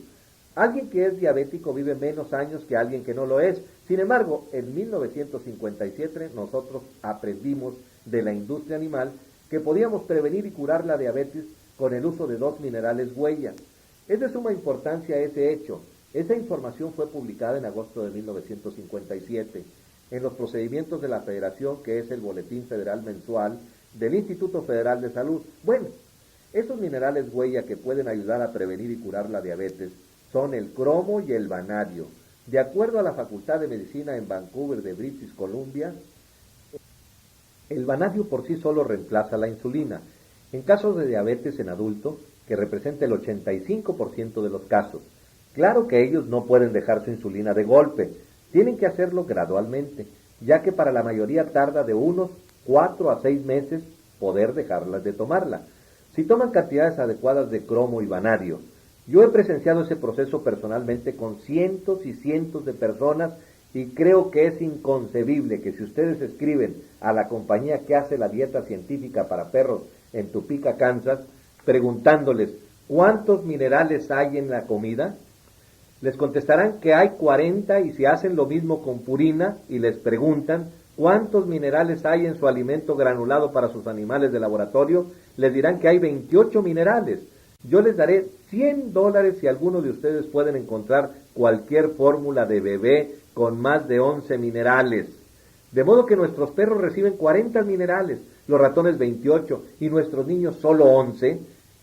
Speaker 2: Alguien que es diabético vive menos años que alguien que no lo es. Sin embargo, en 1957 nosotros aprendimos de la industria animal que podíamos prevenir y curar la diabetes con el uso de 2 minerales huella. Es de suma importancia ese hecho. Esa información fue publicada en agosto de 1957 en los procedimientos de la Federación, que es el Boletín Federal Mensual del Instituto Federal de Salud. Bueno, esos minerales huella que pueden ayudar a prevenir y curar la diabetes son el cromo y el vanadio. De acuerdo a la Facultad de Medicina en Vancouver de British Columbia, el vanadio por sí solo reemplaza la insulina. En casos de diabetes en adultos, que representa el 85% de los casos, claro que ellos no pueden dejar su insulina de golpe, tienen que hacerlo gradualmente, ya que para la mayoría tarda de unos 4 a 6 meses poder dejarlas de tomarla. Si toman cantidades adecuadas de cromo y vanadio, yo he presenciado ese proceso personalmente con cientos y cientos de personas y creo que es inconcebible que si ustedes escriben a la compañía que hace la dieta científica para perros en Topeka, Kansas, preguntándoles ¿cuántos minerales hay en la comida?, les contestarán que hay 40, y si hacen lo mismo con purina y les preguntan ¿cuántos minerales hay en su alimento granulado para sus animales de laboratorio?, les dirán que hay 28 minerales. Yo les daré $100 si alguno de ustedes pueden encontrar cualquier fórmula de bebé con más de 11 minerales. De modo que nuestros perros reciben 40 minerales, los ratones 28 y nuestros niños solo 11.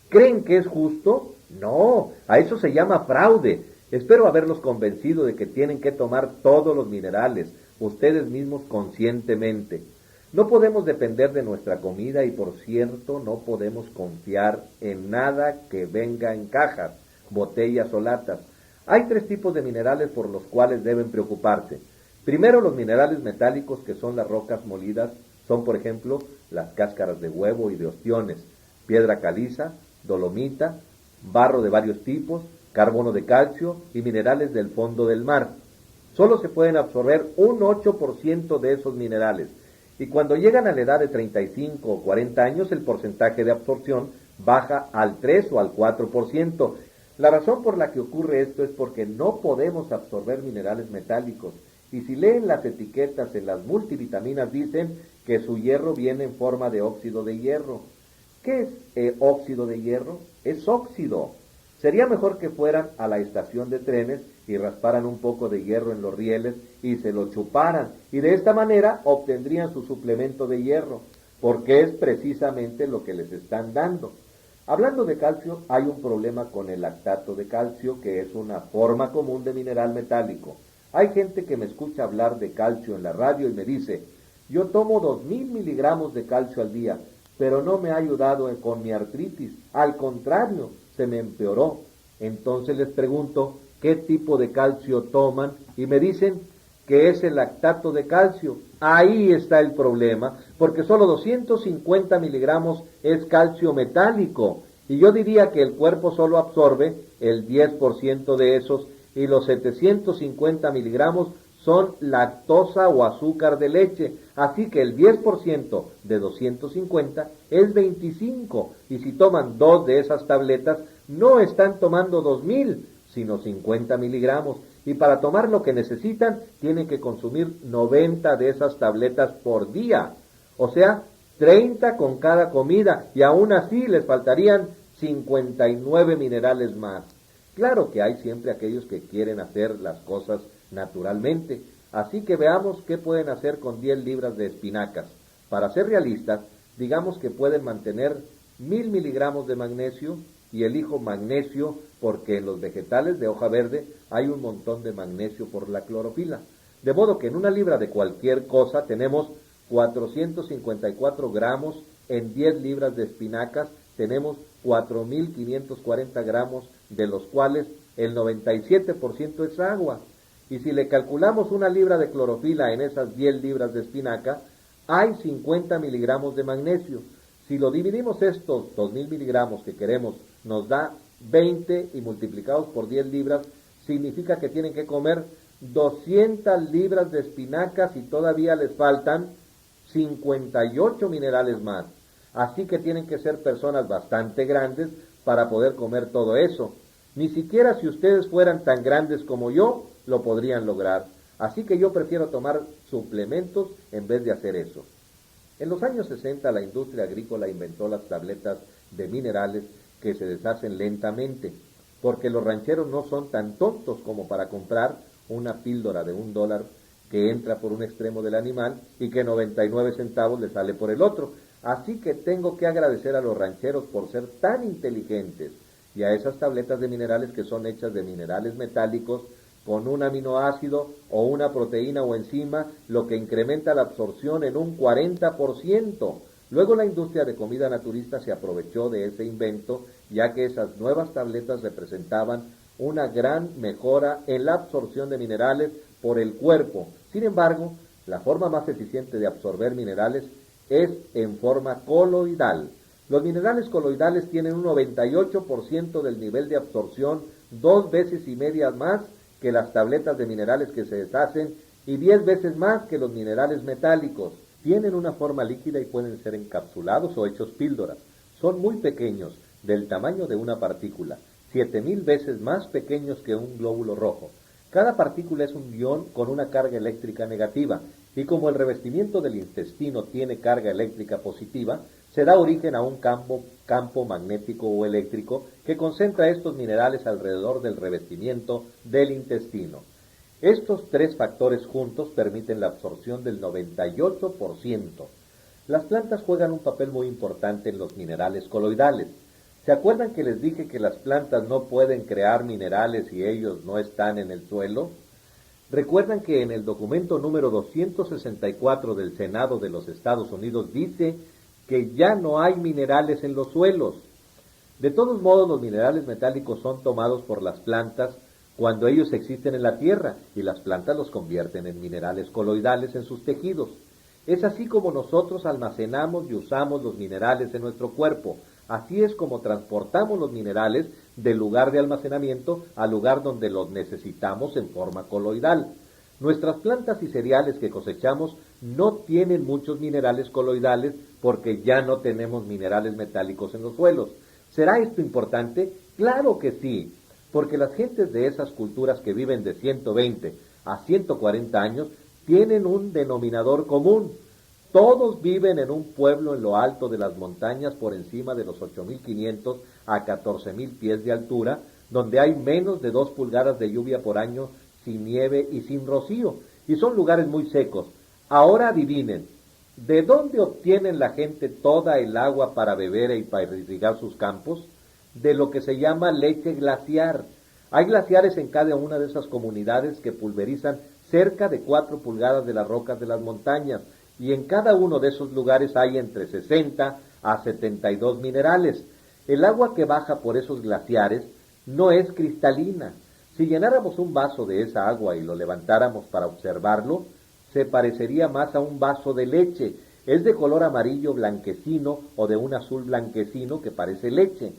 Speaker 2: ¿Creen que es justo? No, a eso se llama fraude. Espero haberlos convencido de que tienen que tomar todos los minerales, ustedes mismos conscientemente. No podemos depender de nuestra comida y, por cierto, no podemos confiar en nada que venga en cajas, botellas o latas. Hay 3 tipos de minerales por los cuales deben preocuparse. Primero, los minerales metálicos, que son las rocas molidas, son por ejemplo las cáscaras de huevo y de ostiones, piedra caliza, dolomita, barro de varios tipos, carbono de calcio y minerales del fondo del mar. Solo se pueden absorber un 8% de esos minerales, y cuando llegan a la edad de 35 o 40 años el porcentaje de absorción baja al 3 o al 4%. La razón por la que ocurre esto es porque no podemos absorber minerales metálicos, y si leen las etiquetas en las multivitaminas dicen que su hierro viene en forma de óxido de hierro. ¿Qué es óxido de hierro? Es óxido. Sería mejor que fueran a la estación de trenes y rasparan un poco de hierro en los rieles y se lo chuparan, y de esta manera obtendrían su suplemento de hierro, porque es precisamente lo que les están dando. Hablando de calcio, hay un problema con el lactato de calcio, que es una forma común de mineral metálico. Hay gente que me escucha hablar de calcio en la radio y me dice, yo tomo 2000 miligramos de calcio al día, pero no me ha ayudado con mi artritis, al contrario, se me empeoró. Entonces les pregunto, ¿qué tipo de calcio toman? Y me dicen que es el lactato de calcio. Ahí está el problema, porque solo 250 miligramos es calcio metálico, y yo diría que el cuerpo solo absorbe el 10% de esos, y los 750 miligramos son lactosa o azúcar de leche, así que el 10% de 250 es 25, y si toman 2 de esas tabletas, no están tomando 2000, sino 50 miligramos, y para tomar lo que necesitan, tienen que consumir 90 de esas tabletas por día, o sea, 30 con cada comida, y aún así les faltarían 59 minerales más. Claro que hay siempre aquellos que quieren hacer las cosas naturalmente, así que veamos qué pueden hacer con 10 libras de espinacas. Para ser realistas, digamos que pueden mantener 1000 miligramos de magnesio, y elijo magnesio porque en los vegetales de hoja verde hay un montón de magnesio por la clorofila, de modo que en una libra de cualquier cosa tenemos 454 gramos, en 10 libras de espinacas tenemos 4540 gramos, de los cuales el 97% es agua. Y si le calculamos una libra de clorofila en esas 10 libras de espinaca, hay 50 miligramos de magnesio. Si lo dividimos estos 2000 miligramos que queremos, nos da 20, y multiplicados por 10 libras, significa que tienen que comer 200 libras de espinacas y todavía les faltan 58 minerales más. Así que tienen que ser personas bastante grandes para poder comer todo eso. Ni siquiera si ustedes fueran tan grandes como yo, lo podrían lograr. Así que yo prefiero tomar suplementos en vez de hacer eso. En los años 60 la industria agrícola inventó las tabletas de minerales que se deshacen lentamente, porque los rancheros no son tan tontos como para comprar una píldora de $1 que entra por un extremo del animal y que 99 centavos le sale por el otro. Así que tengo que agradecer a los rancheros por ser tan inteligentes y a esas tabletas de minerales que son hechas de minerales metálicos con un aminoácido o una proteína o enzima, lo que incrementa la absorción en un 40%. Luego la industria de comida naturista se aprovechó de ese invento, ya que esas nuevas tabletas representaban una gran mejora en la absorción de minerales por el cuerpo. Sin embargo, la forma más eficiente de absorber minerales es en forma coloidal. Los minerales coloidales tienen un 98% del nivel de absorción, 2 veces y media más que las tabletas de minerales que se deshacen y 10 veces más que los minerales metálicos. Tienen una forma líquida y pueden ser encapsulados o hechos píldoras. Son muy pequeños, del tamaño de una partícula, 7000 veces más pequeños que un glóbulo rojo. Cada partícula es un ion con una carga eléctrica negativa, y como el revestimiento del intestino tiene carga eléctrica positiva, se da origen a un campo magnético o eléctrico que concentra estos minerales alrededor del revestimiento del intestino. Estos tres factores juntos permiten la absorción del 98%. Las plantas juegan un papel muy importante en los minerales coloidales. ¿Se acuerdan que les dije que las plantas no pueden crear minerales si ellos no están en el suelo? ¿Recuerdan que en el documento número 264 del Senado de los Estados Unidos dice que ya no hay minerales en los suelos? De todos modos, los minerales metálicos son tomados por las plantas cuando ellos existen en la tierra y las plantas los convierten en minerales coloidales en sus tejidos. Es así como nosotros almacenamos y usamos los minerales en nuestro cuerpo. Así es como transportamos los minerales del lugar de almacenamiento al lugar donde los necesitamos en forma coloidal. Nuestras plantas y cereales que cosechamos no tienen muchos minerales coloidales porque ya no tenemos minerales metálicos en los suelos. ¿Será esto importante? Claro que sí, porque las gentes de esas culturas que viven de 120 a 140 años tienen un denominador común. Todos viven en un pueblo en lo alto de las montañas por encima de los 8.500 a 14.000 pies de altura, donde hay menos de 2 pulgadas de lluvia por año, sin nieve y sin rocío, y son lugares muy secos. Ahora adivinen, ¿de dónde obtienen la gente toda el agua para beber y para irrigar sus campos? De lo que se llama leche glaciar. Hay glaciares en cada una de esas comunidades que pulverizan cerca de 4 pulgadas de las rocas de las montañas, y en cada uno de esos lugares hay entre 60 a 72 minerales. El agua que baja por esos glaciares no es cristalina. Si llenáramos un vaso de esa agua y lo levantáramos para observarlo, se parecería más a un vaso de leche. Es de color amarillo blanquecino o de un azul blanquecino que parece leche.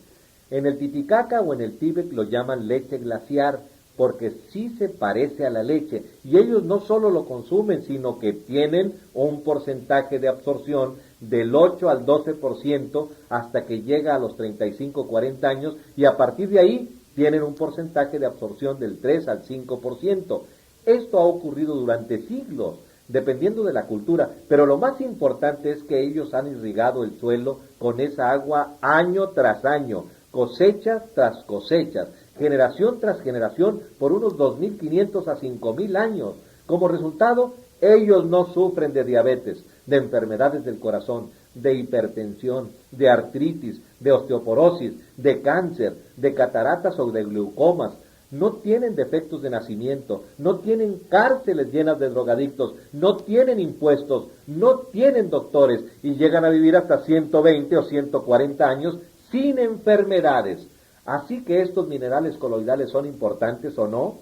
Speaker 2: En el Titicaca o en el Tíbet lo llaman leche glaciar, porque sí se parece a la leche, y ellos no solo lo consumen, sino que tienen un porcentaje de absorción del 8 al 12% hasta que llega a los 35-40 años, y a partir de ahí tienen un porcentaje de absorción del 3 al 5%. Esto ha ocurrido durante siglos, dependiendo de la cultura, pero lo más importante es que ellos han irrigado el suelo con esa agua año tras año, cosechas tras cosechas, generación tras generación, por unos 2.500 a 5.000 años. Como resultado, ellos no sufren de diabetes, de enfermedades del corazón, de hipertensión, de artritis, de osteoporosis, de cáncer, de cataratas o de glaucomas. No tienen defectos de nacimiento, no tienen cárceles llenas de drogadictos, no tienen impuestos, no tienen doctores y llegan a vivir hasta 120 o 140 años sin enfermedades. Así que estos minerales coloidales son importantes o no,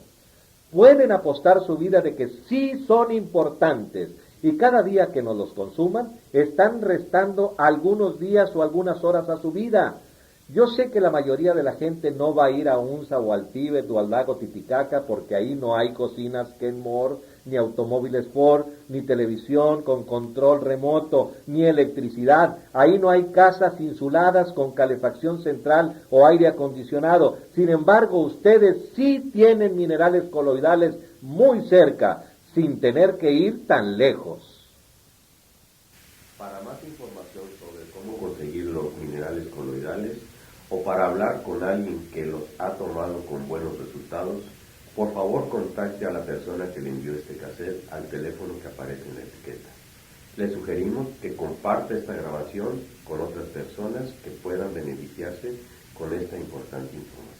Speaker 2: pueden apostar su vida de que sí son importantes, y cada día que nos los consuman están restando algunos días o algunas horas a su vida. Yo sé que la mayoría de la gente no va a ir a UNZA o al Tíbet o al lago Titicaca porque ahí no hay cocinas Kenmore, ni automóviles Ford, ni televisión con control remoto, ni electricidad. Ahí no hay casas insuladas con calefacción central o aire acondicionado. Sin embargo, ustedes sí tienen minerales coloidales muy cerca, sin tener que ir tan lejos.
Speaker 1: Para más información sobre cómo conseguir los minerales coloidales, o para hablar con alguien que los ha tomado con buenos resultados, por favor contacte a la persona que le envió este cassette al teléfono que aparece en la etiqueta. Le sugerimos que comparta esta grabación con otras personas que puedan beneficiarse con esta importante información.